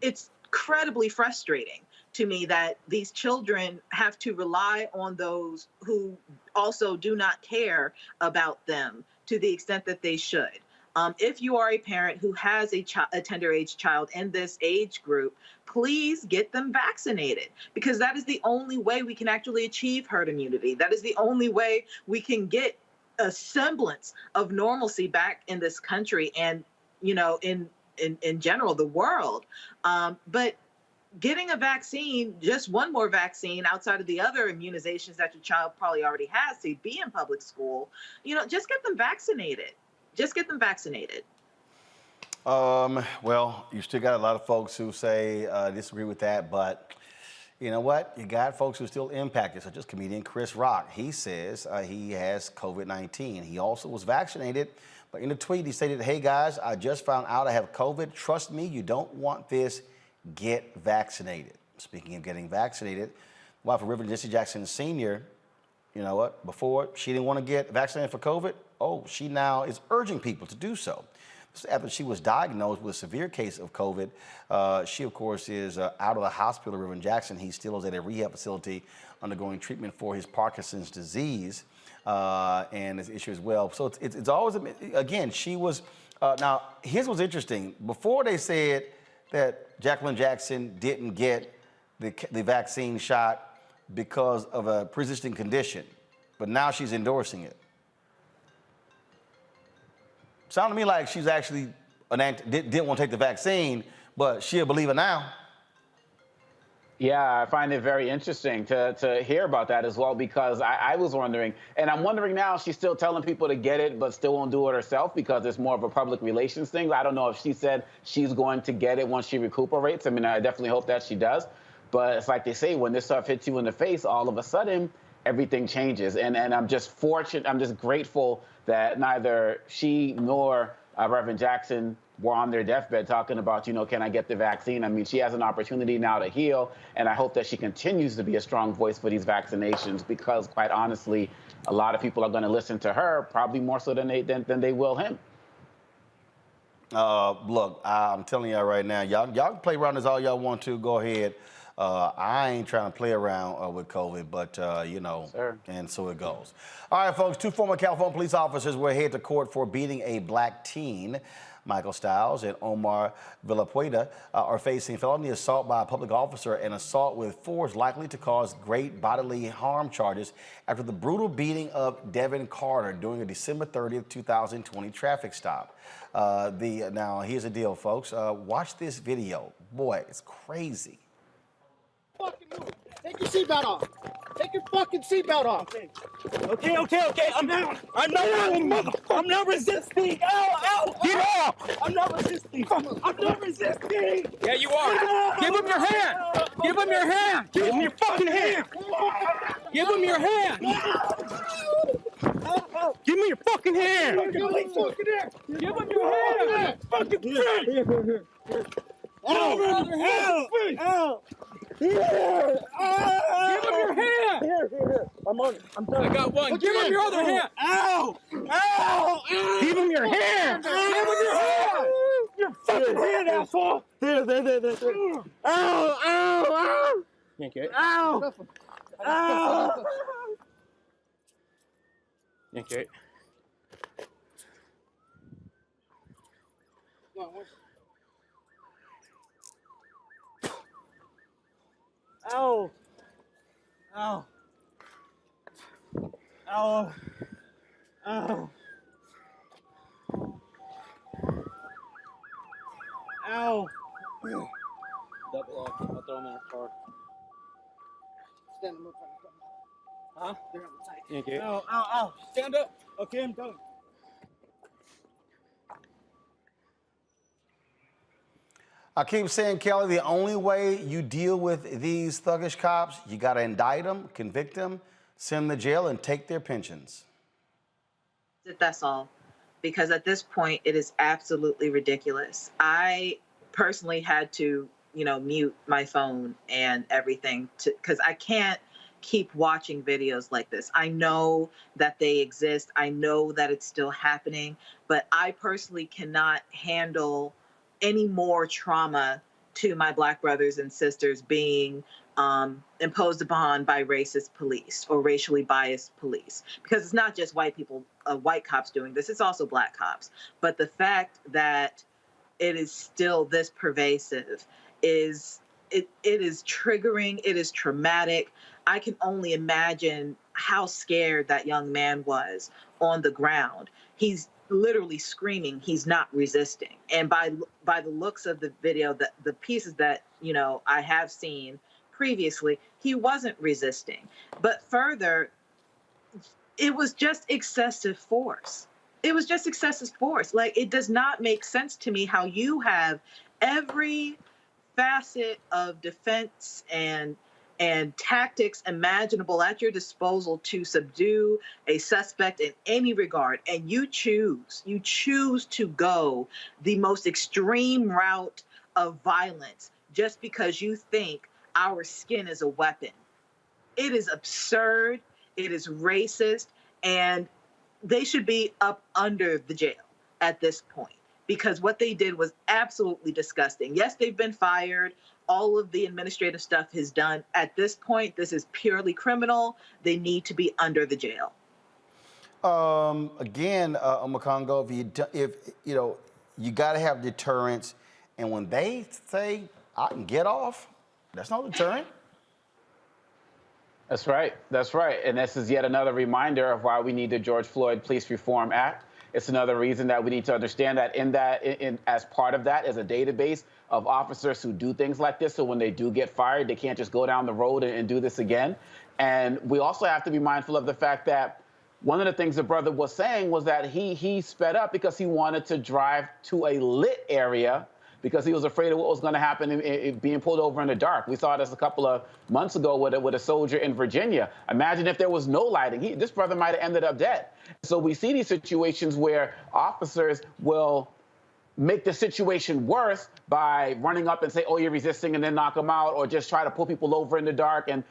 incredibly frustrating to me that these children have to rely on those who also do not care about them to the extent that they should. If you are a parent who has a tender age child in this age group, please get them vaccinated, because that is the only way we can actually achieve herd immunity. That is the only way we can get a semblance of normalcy back in this country and, you know, in general, the world. But getting a vaccine, just one more vaccine outside of the other immunizations that your child probably already has to be in public school, you know, just get them vaccinated. Just get them vaccinated. Well, you still got a lot of folks who say disagree with that, but you know what? You got folks who are still impacted, such as comedian Chris Rock. He says he has COVID-19. He also was vaccinated, but in a tweet he stated, "Hey guys, I just found out I have COVID. Trust me, you don't want this. Get vaccinated." Speaking of getting vaccinated, wife of Reverend Jesse Jackson Sr., you know what? Before, she didn't want to get vaccinated for COVID. Oh, she now is urging people to do so. After she was diagnosed with a severe case of COVID, she, of course, is out of the hospital, Reverend Jackson. He still is at a rehab facility undergoing treatment for his Parkinson's disease and his issue as well. So it's always, again, she was, now, here's what's interesting. Before they said that Jacqueline Jackson didn't get the vaccine shot because of a pre-existing condition, but now she's endorsing it. Sounded to me like she's actually didn't want to take the vaccine, but she'll believe it now. Yeah, I find it very interesting to hear about that as well, because I was wondering, and I'm wondering now, she's still telling people to get it, but still won't do it herself because it's more of a public relations thing. I don't know if she said she's going to get it once she recuperates. I mean, I definitely hope that she does. But it's like they say, when this stuff hits you in the face, all of a sudden, everything changes. And I'm just fortunate, I'm just grateful that neither she nor Reverend Jackson were on their deathbed talking about, you know, can I get the vaccine? I mean, she has an opportunity now to heal, and I hope that she continues to be a strong voice for these vaccinations, because quite honestly, a lot of people are going to listen to her, probably more so than they will him. Look, I'm telling y'all right now, y'all can play around as all y'all want to. Go ahead. I ain't trying to play around with COVID, but, you know, and so it goes. All right, folks, 2 former California police officers were headed to court for beating a black teen. Michael Stiles and Omar Villapueda are facing felony assault by a public officer and assault with force likely to cause great bodily harm charges after the brutal beating of Devin Carter during a December 30th, 2020 traffic stop. Now, here's the deal, folks. Watch this video. Boy, it's crazy. Take your seatbelt off. Take your fucking seatbelt off. Okay. I'm down. I'm down, mother. I'm not resisting. Ow. Get off. I'm not resisting. I'm not resisting. Yeah, you are. Give him your hand. Give him your hand. Give him your fucking hand. Give him your hand. Give me your fucking hand. Give him your hand. Fucking hand. Ow. Give him your hand! Here. I'm on it. I'm done. I got one. Give him your other hand! Ow! Give him your hand! Give him your hand! Your fucking hand, asshole! There. Ow! Yank it. Ow! Yank it. Ow. Ow. Ow. Ow. Ow. Double off. I'll throw him in the car. Stand him up. Huh? They're on the tight. Okay. Ow, ow, ow. Stand up. Okay, I'm done. I keep saying, Kelly, the only way you deal with these thuggish cops, you got to indict them, convict them, send them to jail, and take their pensions. That's all. Because at this point, it is absolutely ridiculous. I personally had to, mute my phone and everything because I can't keep watching videos like this. I know that they exist. I know that it's still happening, but I personally cannot handle any more trauma to my Black brothers and sisters being imposed upon by racist police or racially biased police. Because it's not just white people, white cops doing this, it's also Black cops. But the fact that it is still this pervasive it is triggering, it is traumatic. I can only imagine how scared that young man was on the ground. He's literally screaming, he's not resisting. And by the looks of the video, the pieces that, I have seen previously, he wasn't resisting. But further, it was just excessive force. It was just excessive force. Like, it does not make sense to me how you have every facet of defense and tactics imaginable at your disposal to subdue a suspect in any regard, and you choose to go the most extreme route of violence just because you think our skin is a weapon. It is absurd, it is racist, and they should be up under the jail at this point, because what they did was absolutely disgusting. Yes, they've been fired. All of the administrative stuff is done. At this point, this is purely criminal. They need to be under the jail. Again, Makongo, if you got to have deterrence, and when they say I can get off, that's no deterrent. That's right. That's right. And this is yet another reminder of why we need the George Floyd Police Reform Act. It's another reason that we need to understand that as part of that is a database of officers who do things like this. So when they do get fired, they can't just go down the road and do this again. And we also have to be mindful of the fact that one of the things the brother was saying was that he sped up because he wanted to drive to a lit area because he was afraid of what was going to happen in being pulled over in the dark. We saw this a couple of months ago with a soldier in Virginia. Imagine if there was no lighting. This brother might have ended up dead. So we see these situations where officers will make the situation worse by running up and say, oh, you're resisting, and then knock them out, or just try to pull people over in the dark. And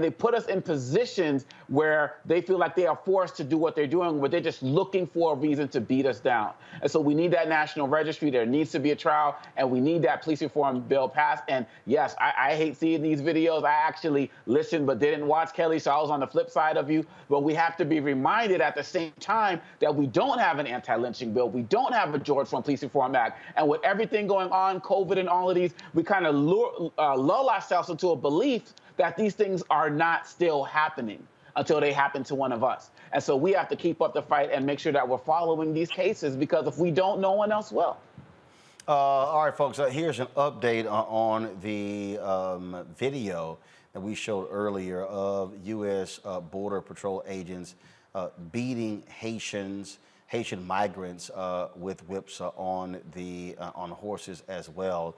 they put us in positions where they feel like they are forced to do what they're doing, where they're just looking for a reason to beat us down. And so we need that national registry. There needs to be a trial, and we need that police reform bill passed. And yes, I hate seeing these videos. I actually listened but didn't watch, Kelly, so I was on the flip side of you. But we have to be reminded at the same time that we don't have an anti-lynching bill. We don't have a George Floyd Police Reform Act. And with everything going on, COVID and all of these, we kind of lull ourselves into a belief that these things are not still happening until they happen to one of us. And so we have to keep up the fight and make sure that we're following these cases, because if we don't, no one else will. All right, folks, here's an update on the video that we showed earlier of U.S. Border Patrol agents beating Haitian migrants with whips on horses as well.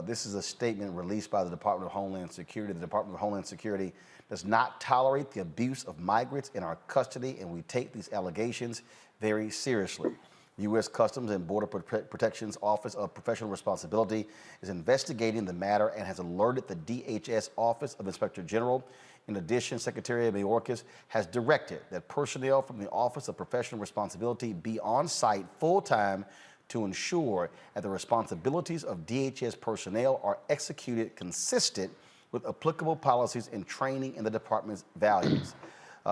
This is a statement released by the Department of Homeland Security. The Department of Homeland Security does not tolerate the abuse of migrants in our custody, and we take these allegations very seriously. U.S. Customs and Border Protection's Office of Professional Responsibility is investigating the matter and has alerted the DHS Office of Inspector General. In addition, Secretary Mayorkas has directed that personnel from the Office of Professional Responsibility be on site full-time to ensure that the responsibilities of DHS personnel are executed consistent with applicable policies and training in the department's values.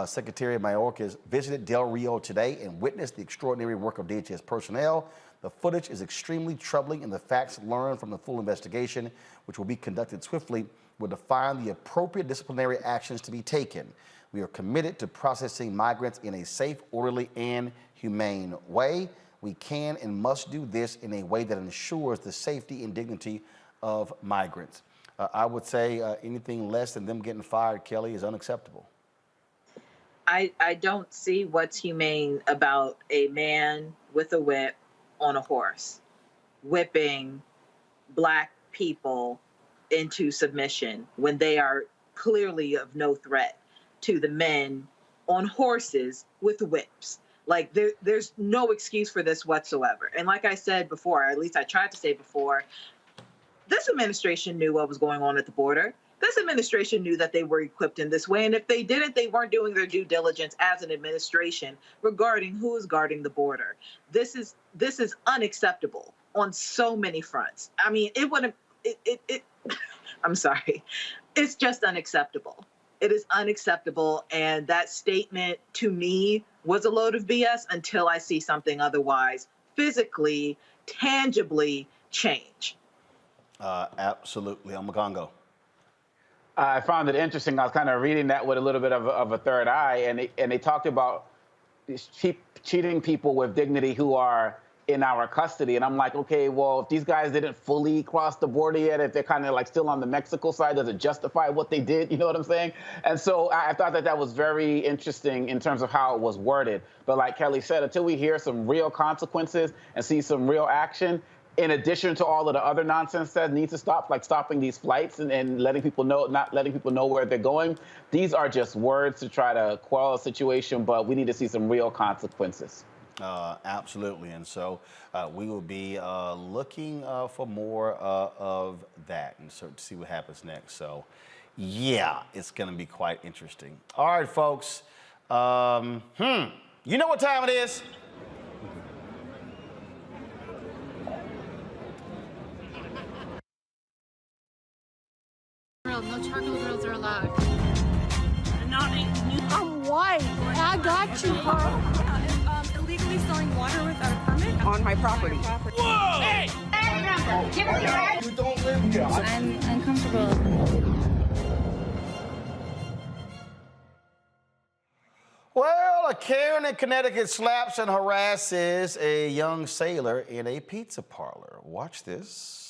Secretary Mayorkas visited Del Rio today and witnessed the extraordinary work of DHS personnel. The footage is extremely troubling, and the facts learned from the full investigation, which will be conducted swiftly, will define the appropriate disciplinary actions to be taken. We are committed to processing migrants in a safe, orderly, and humane way. We can and must do this in a way that ensures the safety and dignity of migrants. I would say anything less than them getting fired, Kelly, is unacceptable. I don't see what's humane about a man with a whip on a horse whipping Black people into submission when they are clearly of no threat to the men on horses with whips. Like, there's no excuse for this whatsoever. And like I said before, or at least I tried to say before, this administration knew what was going on at the border. This administration knew that they were equipped in this way. And if they didn't, they weren't doing their due diligence as an administration regarding who is guarding the border. This is unacceptable on so many fronts. I mean, I'm sorry. It's just unacceptable. It is unacceptable. And that statement to me was a load of BS until I see something otherwise physically, tangibly change. Absolutely. I'm Congo. I found it interesting. I was kind of reading that with a little bit of a third eye, and they talked about cheating people with dignity who are in our custody. And I'm like, okay, well, if these guys didn't fully cross the border yet, if they're kind of like still on the Mexico side, does it justify what they did? You know what I'm saying? And so I thought that was very interesting in terms of how it was worded. But like Kelly said, until we hear some real consequences and see some real action, in addition to all of the other nonsense that needs to stop, like stopping these flights and letting people know, not letting people know where they're going, these are just words to try to quell a situation, but we need to see some real consequences. Absolutely, and so we will be looking for more of that and so to see what happens next. So, yeah, it's going to be quite interesting. All right, folks. You know what time it is? No charcoal grills are allowed. I'm white. I got you, girl. Illegally selling water without a permit on my property. Whoa! Hey! We don't live here. I'm uncomfortable. Well, a Karen in Connecticut slaps and harasses a young sailor in a pizza parlor. Watch this.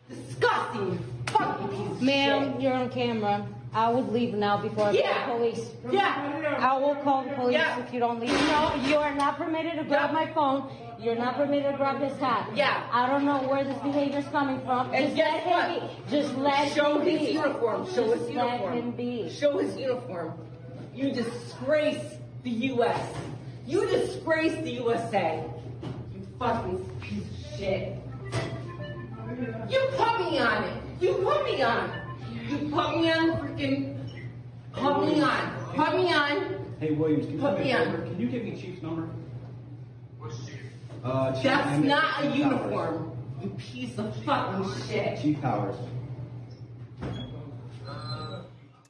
Disgusting fucking piece of shit. Ma'am, you're on camera. I would leave now before I call the police. Yeah. I will call the police if you don't leave. No, you are not permitted to grab my phone. You're not permitted to grab this hat. Yeah. I don't know where this behavior is coming from. And just let him be. Just let him be. Show his uniform. Show his uniform. Let him be. Show his uniform. You disgrace the U.S. You disgrace the USA. You fucking piece of shit. You put me on it. You put me on. You put me on freaking. Put me on. Put me on. Hey Williams, can Put me on. Can you give me Chief's number? What's Chief? Chief That's not a Chief uniform. You piece of fucking shit. Chief Powers.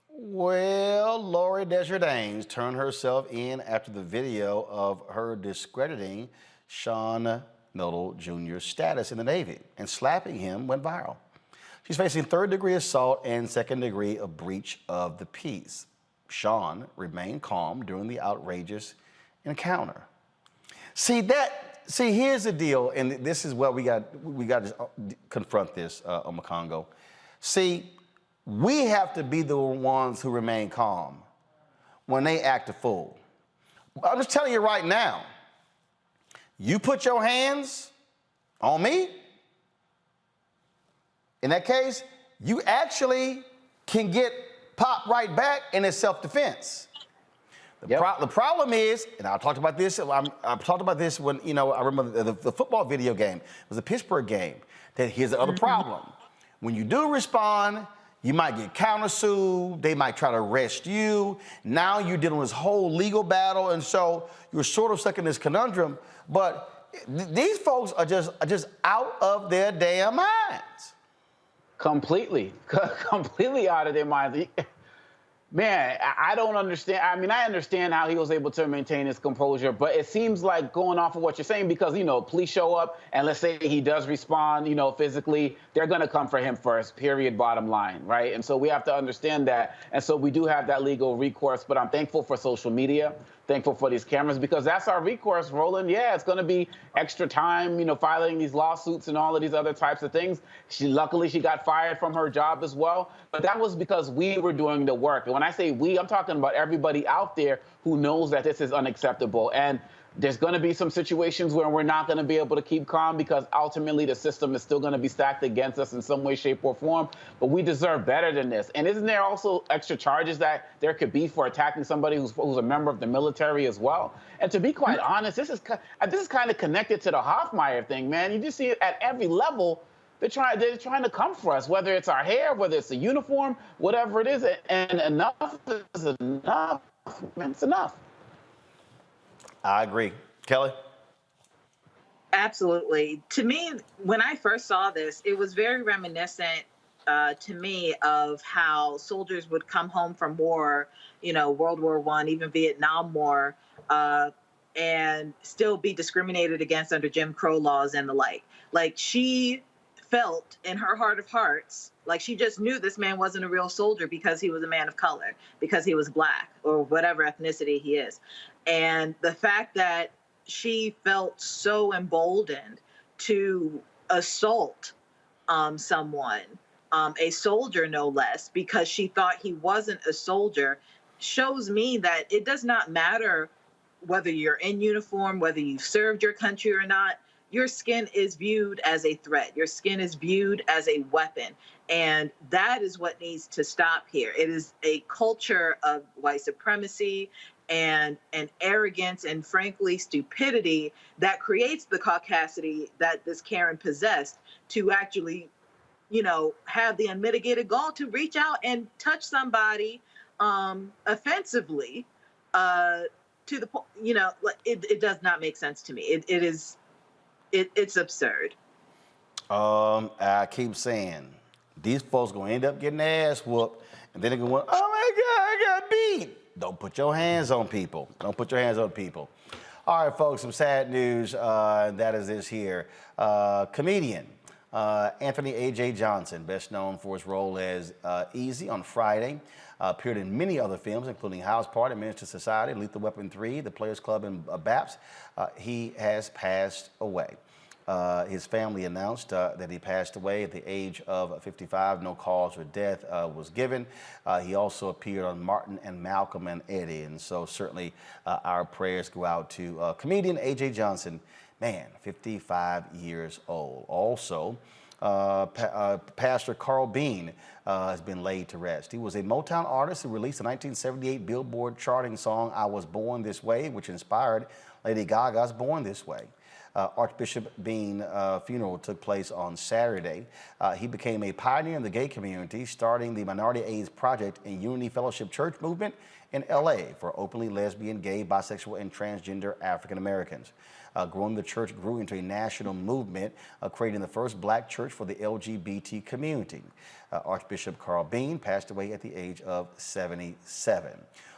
Well, Lori Desjardins turned herself in after the video of her discrediting Sean Myrtle Jr.'s status in the Navy and slapping him went viral. She's facing third-degree assault and second-degree of breach of the peace. Sean remained calm during the outrageous encounter. See, here's the deal, and this is what we got to confront this, Omakongo. See, we have to be the ones who remain calm when they act a fool. I'm just telling you right now, you put your hands on me, in that case, you actually can get popped right back in it's self-defense. The problem is, and I talked about this when, I remember the football video game. It was a Pittsburgh game. That here's the other problem. When you do respond, you might get countersued. They might try to arrest you. Now you're dealing with this whole legal battle, and so you're sort of stuck in this conundrum. But these folks are just out of their damn minds. Completely out of their minds. Man, I don't understand. I mean, I understand how he was able to maintain his composure, but it seems like going off of what you're saying, because, you know, police show up and let's say he does respond, you know, physically, they're going to come for him first, period, bottom line, right? And so we have to understand that. And so we do have that legal recourse, but I'm thankful for social media, thankful for these cameras, because that's our recourse, Roland. Yeah, it's going to be extra time, you know, filing these lawsuits and all of these other types of things. Luckily, she got fired from her job as well, but that was because we were doing the work. And when I say we, I'm talking about everybody out there who knows that this is unacceptable. And there's going to be some situations where we're not going to be able to keep calm because ultimately the system is still going to be stacked against us in some way, shape, or form. But we deserve better than this. And isn't there also extra charges that there could be for attacking somebody who's a member of the military as well? And to be quite honest, this is kind of connected to the Hoffmeyer thing, man. You just see it at every level. They're trying to come for us, whether it's our hair, whether it's a uniform, whatever it is. And enough is enough. Man, it's enough. I agree. Kelly? Absolutely. To me, when I first saw this, it was very reminiscent to me of how soldiers would come home from war, you know, World War I, even Vietnam War, and still be discriminated against under Jim Crow laws and the like. Like, she felt in her heart of hearts like she just knew this man wasn't a real soldier because he was a man of color, because he was Black or whatever ethnicity he is. And the fact that she felt so emboldened to assault someone, a soldier no less, because she thought he wasn't a soldier, shows me that it does not matter whether you're in uniform, whether you've served your country or not. Your skin is viewed as a threat. Your skin is viewed as a weapon. And that is what needs to stop here. It is a culture of white supremacy and arrogance and, frankly, stupidity that creates the caucasity that this Karen possessed to actually, you know, have the unmitigated gall to reach out and touch somebody offensively to the point, you know, it does not make sense to me. It's absurd. I keep saying, these folks gonna end up getting their ass whooped, and then they're gonna, oh my God, I got beat. Don't put your hands on people. Don't put your hands on people. All right, folks, some sad news. That is this here. Comedian Anthony A.J. Johnson, best known for his role as Easy on Friday, appeared in many other films, including House Party, Minister Society, Lethal Weapon 3, The Players Club, and BAPS. He has passed away. His family announced that he passed away at the age of 55. No cause for death was given. He also appeared on Martin and Malcolm and Eddie. And so certainly our prayers go out to comedian A.J. Johnson. Man, 55 years old. Also, Pastor Carl Bean has been laid to rest. He was a Motown artist who released the 1978 Billboard charting song, I Was Born This Way, which inspired Lady Gaga's Born This Way. Archbishop Bean funeral took place on Saturday. He became a pioneer in the gay community, starting the Minority AIDS Project and Unity Fellowship Church movement in LA for openly lesbian, gay, bisexual, and transgender African Americans. Growing, the church grew into a national movement, creating the first Black church for the LGBT community. Archbishop Carl Bean passed away at the age of 77.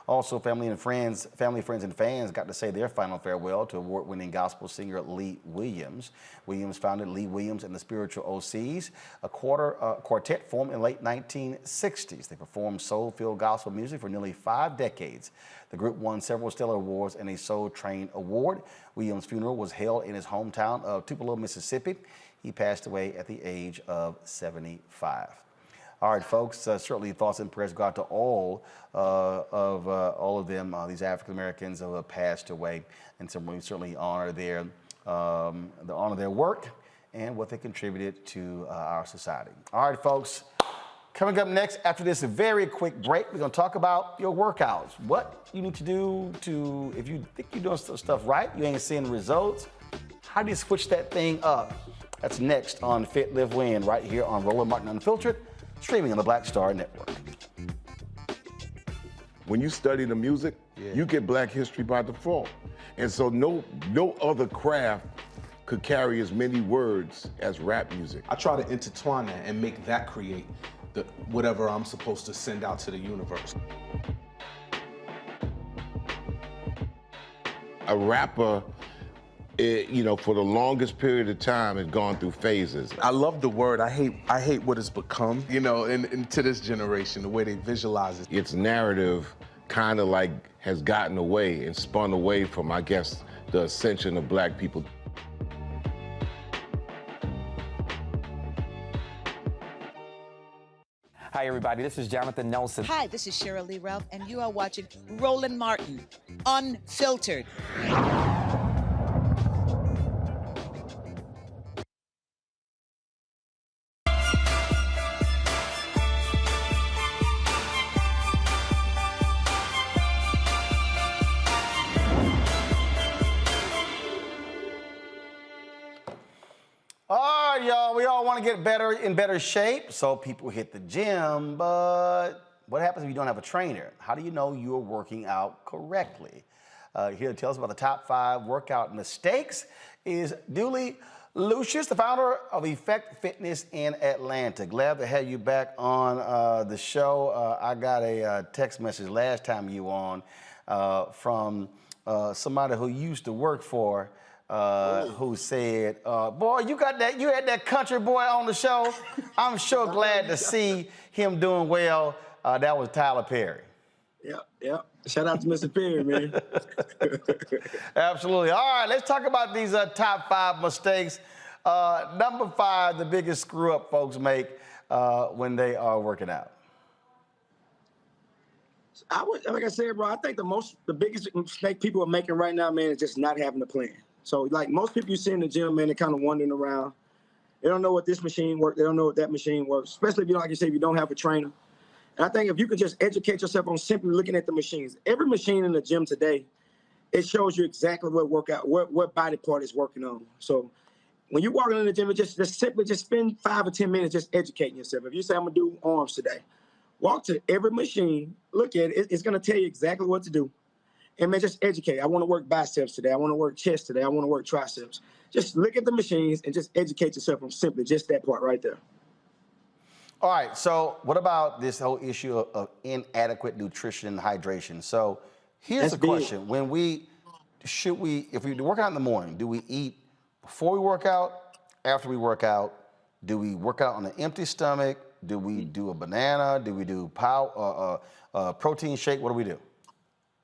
Also, family, friends, and fans got to say their final farewell to award-winning gospel singer Lee Williams. Williams founded Lee Williams and the Spiritual OCs, a quartet formed in the late 1960s. They performed soul-filled gospel music for nearly 5 decades. The group won several Stellar Awards and a Soul Train Award. Williams' funeral was held in his hometown of Tupelo, Mississippi. He passed away at the age of 75. All right, folks, certainly thoughts and prayers go out to all of them, these African Americans who have passed away, and so we certainly honor their work and what they contributed to our society. All right, folks, coming up next after this very quick break, we're going to talk about your workouts. What you need to do to, if you think you're doing stuff right, you ain't seeing the results, how do you switch that thing up? That's next on Fit, Live, Win, right here on Roland Martin Unfiltered, streaming on the Black Star Network. When you study the music, you get Black history by default. And so no other craft could carry as many words as rap music. I try to intertwine that and make that create whatever I'm supposed to send out to the universe. A rapper, you know, for the longest period of time has gone through phases. I love the word. I hate what it's become, you know, and to this generation, the way they visualize it. Its narrative kind of like has gotten away and spun away from, I guess, the ascension of black people. Hi, everybody. This is Jonathan Nelson. Hi, this is Cheryl Lee Ralph, and you are watching Roland Martin, Unfiltered. All right, y'all, we all want to get in better shape, so people hit the gym, but what happens if you don't have a trainer? How do you know you're working out correctly? Here to tell us about the top 5 workout mistakes is Dooley Lucius, the founder of Effect Fitness in Atlanta. Glad to have you back on the show. I got a text message last time you were on from somebody who used to work for who said, boy, you had that country boy on the show. I'm sure glad to see him doing well. That was Tyler Perry. Yep. Shout out to Mr. Perry, man. Absolutely. All right, let's talk about these top 5 mistakes. Number 5, the biggest screw up folks make when they are working out. Like I said, bro, I think the biggest mistake people are making right now, man, is just not having a plan. So, like, most people you see in the gym, man, they're kind of wandering around. They don't know what this machine works. They don't know what that machine works, especially if you, like you say, if you don't have a trainer. And I think if you could just educate yourself on simply looking at the machines. Every machine in the gym today, it shows you exactly what body part is working on. So when you're walking in the gym, just simply spend 5 or 10 minutes just educating yourself. If you say, I'm going to do arms today, walk to every machine, look at it. It's going to tell you exactly what to do. And, man, just educate. I want to work biceps today. I want to work chest today. I want to work triceps. Just look at the machines and just educate yourself on simply just that part right there. All right, so what about this whole issue of inadequate nutrition and hydration? So here's the question. If we work out in the morning, do we eat before we work out, after we work out? Do we work out on an empty stomach? Do we do a banana? Do we do protein shake? What do we do?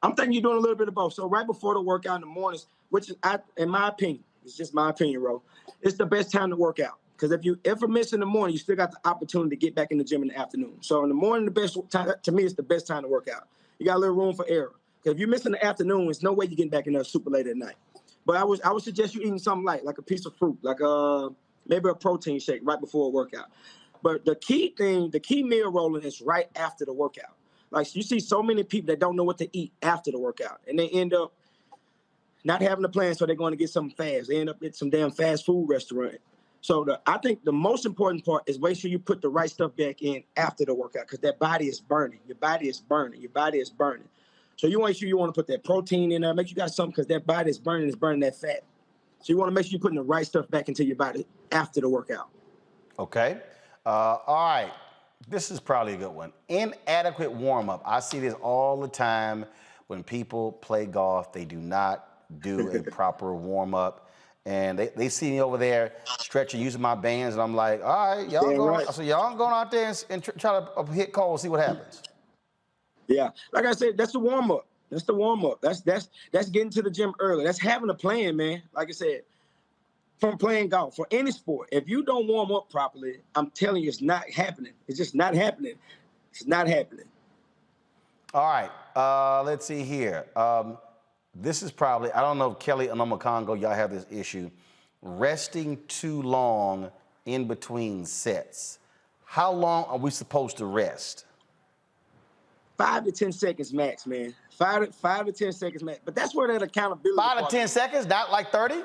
I'm thinking you're doing a little bit of both. So right before the workout in the mornings, which is, in my opinion, it's just my opinion, Ro, it's the best time to work out. Because if you ever miss in the morning, you still got the opportunity to get back in the gym in the afternoon. So in the morning, the best time, to me, it's the best time to work out. You got a little room for error. Because if you miss in the afternoon, there's no way you're getting back in there super late at night. But I would suggest you eating something light, like a piece of fruit, like maybe a protein shake right before a workout. But the key meal, Roland, is right after the workout. Like, you see so many people that don't know what to eat after the workout, and they end up not having a plan, so they're going to get something fast. They end up at some damn fast food restaurant. So I think the most important part is make sure you put the right stuff back in after the workout, because that body is burning. Your body is burning. Your body is burning. So you want to make sure you want to put that protein in there. Make sure you got something, because that body is burning that fat. So you want to make sure you're putting the right stuff back into your body after the workout. Okay. All right. This is probably a good one. Inadequate warm-up. I see this all the time when people play golf. They do not do a proper warm-up. And they see me over there stretching, using my bands, and I'm like, all right, y'all going out there and try to hit cold, see what happens. Yeah, like I said, that's the warm-up. That's the warm-up. That's getting to the gym early. That's having a plan, man. Like I said, from playing golf, for any sport, if you don't warm up properly, I'm telling you, it's not happening. It's just not happening. It's not happening. All right, let's see here. This is probably, I don't know if Kelly and Congo, y'all have this issue. Resting too long in between sets. How long are we supposed to rest? 5 to 10 seconds max, man. 5 to 10 seconds max. But that's where that accountability. 5 to 10 seconds, not like 30?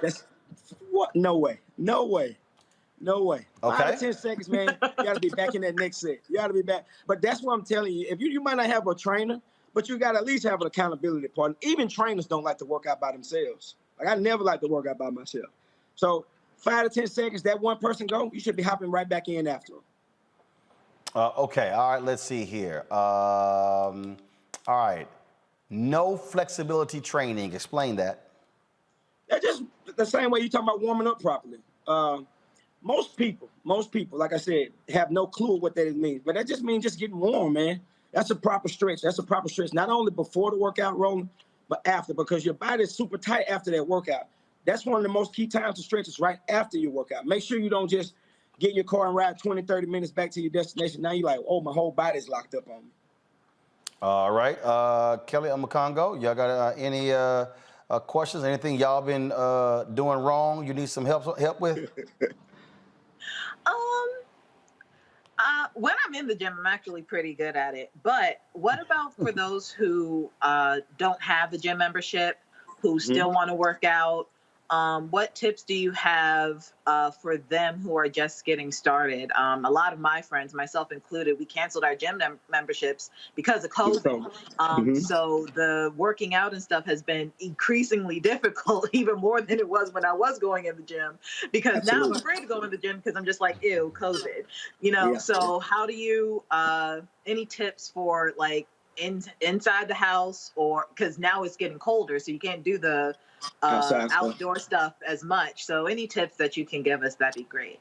What? No way. Okay. 5 to 10 seconds, man. You got to be back in that next set. You got to be back. But that's what I'm telling you. If you might not have a trainer, but you got to at least have an accountability partner. Even trainers don't like to work out by themselves. Like, I never like to work out by myself. So 5 to 10 seconds, that one person go, you should be hopping right back in after them. Okay, all right, let's see here. All right, no flexibility training. Explain that. That's just the same way you talking about warming up properly. Most people, like I said, have no clue what that means. But that just means just getting warm, man. That's a proper stretch. That's a proper stretch, not only before the workout, Roland, but after, because your body is super tight after that workout. That's one of the most key times to stretch is right after your workout. Make sure you don't just get in your car and ride 20, 30 minutes back to your destination. Now you're like, oh, my whole body's locked up on me. All right, Kelly Amakongo, y'all got any questions? Anything y'all been doing wrong you need some help with? When I'm in the gym, I'm actually pretty good at it. But what about for those who don't have the gym membership, who still want to work out? What tips do you have for them who are just getting started? A lot of my friends, myself included, we canceled our gym memberships because of COVID. So the working out and stuff has been increasingly difficult, even more than it was when I was going in the gym, because now I'm afraid to go in the gym because I'm just like, ew, COVID, you know? So how do you, any tips for like inside the house, or because now it's getting colder, so you can't do the outdoor stuff as much. So any tips that you can give us, that'd be great.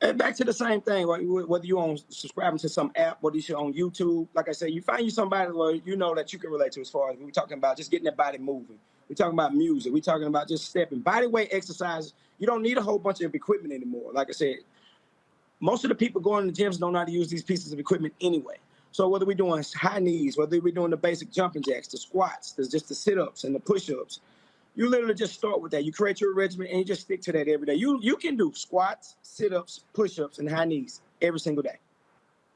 And back to the same thing, right? Whether you're on subscribing to some app, whether you're on YouTube, like I said, you find you somebody where you know that you can relate to as far as we're talking about just getting that body moving. We're talking about music. We're talking about just stepping. Body weight exercises. You don't need a whole bunch of equipment anymore. Like I said, most of the people going to the gyms don't know how to use these pieces of equipment anyway. So whether we're doing high knees, whether we're doing the basic jumping jacks, the squats, there's just the sit-ups and the push-ups, you literally just start with that. You create your regimen and you just stick to that every day. You can do squats, sit-ups, push-ups, and high knees every single day.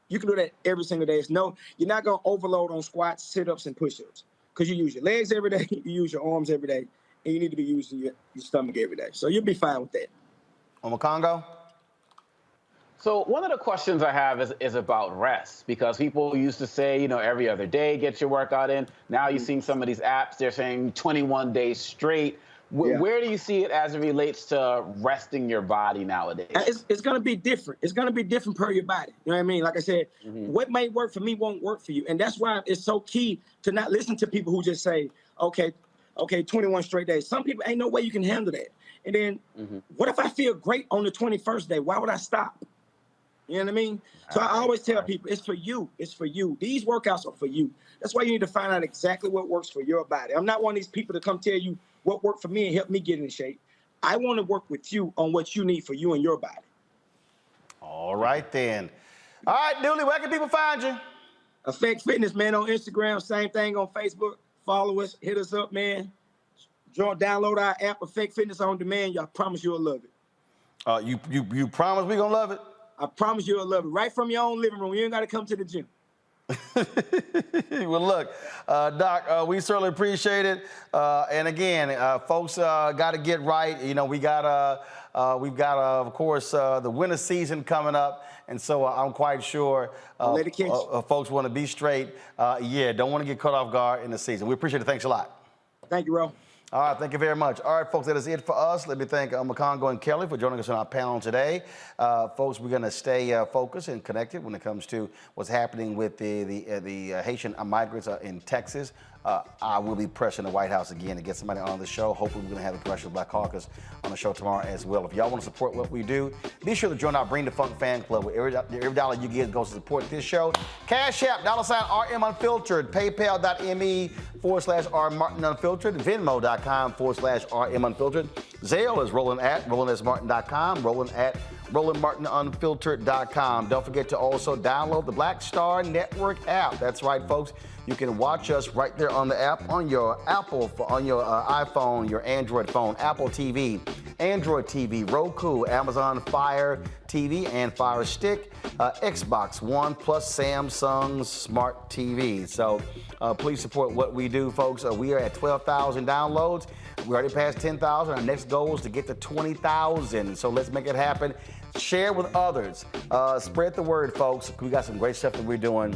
You can do that every single day. You're not going to overload on squats, sit-ups, and push-ups because you use your legs every day, you use your arms every day, and you need to be using your stomach every day. So you'll be fine with that. Omokongo? So one of the questions I have is about rest, because people used to say, you know, every other day, get your workout in. Now you're seeing some of these apps, they're saying 21 days straight. Where do you see it as it relates to resting your body nowadays? It's going to be different. It's going to be different per your body. You know what I mean? Like I said, what may work for me won't work for you. And that's why it's so key to not listen to people who just say, okay, 21 straight days. Some people, ain't no way you can handle that. And then what if I feel great on the 21st day? Why would I stop? You know what I mean? So I always tell people, it's for you. It's for you. These workouts are for you. That's why you need to find out exactly what works for your body. I'm not one of these people to come tell you what worked for me and help me get in shape. I want to work with you on what you need for you and your body. All right, then. All right, Dooley, where can people find you? Effect Fitness, man, on Instagram. Same thing on Facebook. Follow us. Hit us up, man. Download our app, Effect Fitness on Demand. Y'all promise you'll love it. You promise we gonna love it? I promise you'll love it. Right from your own living room. You ain't got to come to the gym. Well, look, Doc, we certainly appreciate it. And again, folks got to get right. You know, we've got, of course, the winter season coming up. And so I'm quite sure folks want to be straight. Don't want to get caught off guard in the season. We appreciate it. Thanks a lot. Thank you, Ro. All right, thank you very much. All right, folks, that is it for us. Let me thank Omokongo and Kelly for joining us on our panel today. Folks, we're going to stay focused and connected when it comes to what's happening with the Haitian migrants in Texas. I will be pressing the White House again to get somebody on the show. Hopefully, we're going to have the Congressional Black Caucus on the show tomorrow as well. If y'all want to support what we do, be sure to join our Bring the Funk fan club. Where every dollar you get goes to support this show. Cash App, $RM Unfiltered, PayPal.me/R Martin Unfiltered, Venmo.com/RM Unfiltered. Zelle is Roland at RolandSMartin.com, Roland at RolandMartinUnfiltered.com. Don't forget to also download the Black Star Network app. That's right, folks. You can watch us right there on the app on your iPhone, your Android phone, Apple TV, Android TV, Roku, Amazon Fire TV and Fire Stick, Xbox One, plus Samsung Smart TV. So please support what we do, folks. We are at 12,000 downloads. We already passed 10,000. Our next goal is to get to 20,000. So let's make it happen. Share with others. Spread the word, folks. We got some great stuff that we're doing.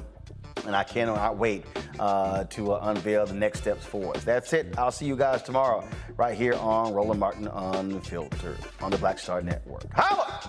And I cannot wait to unveil the next steps for us. That's it. I'll see you guys tomorrow right here on Roland Martin Unfiltered on the Black Star Network. Holla!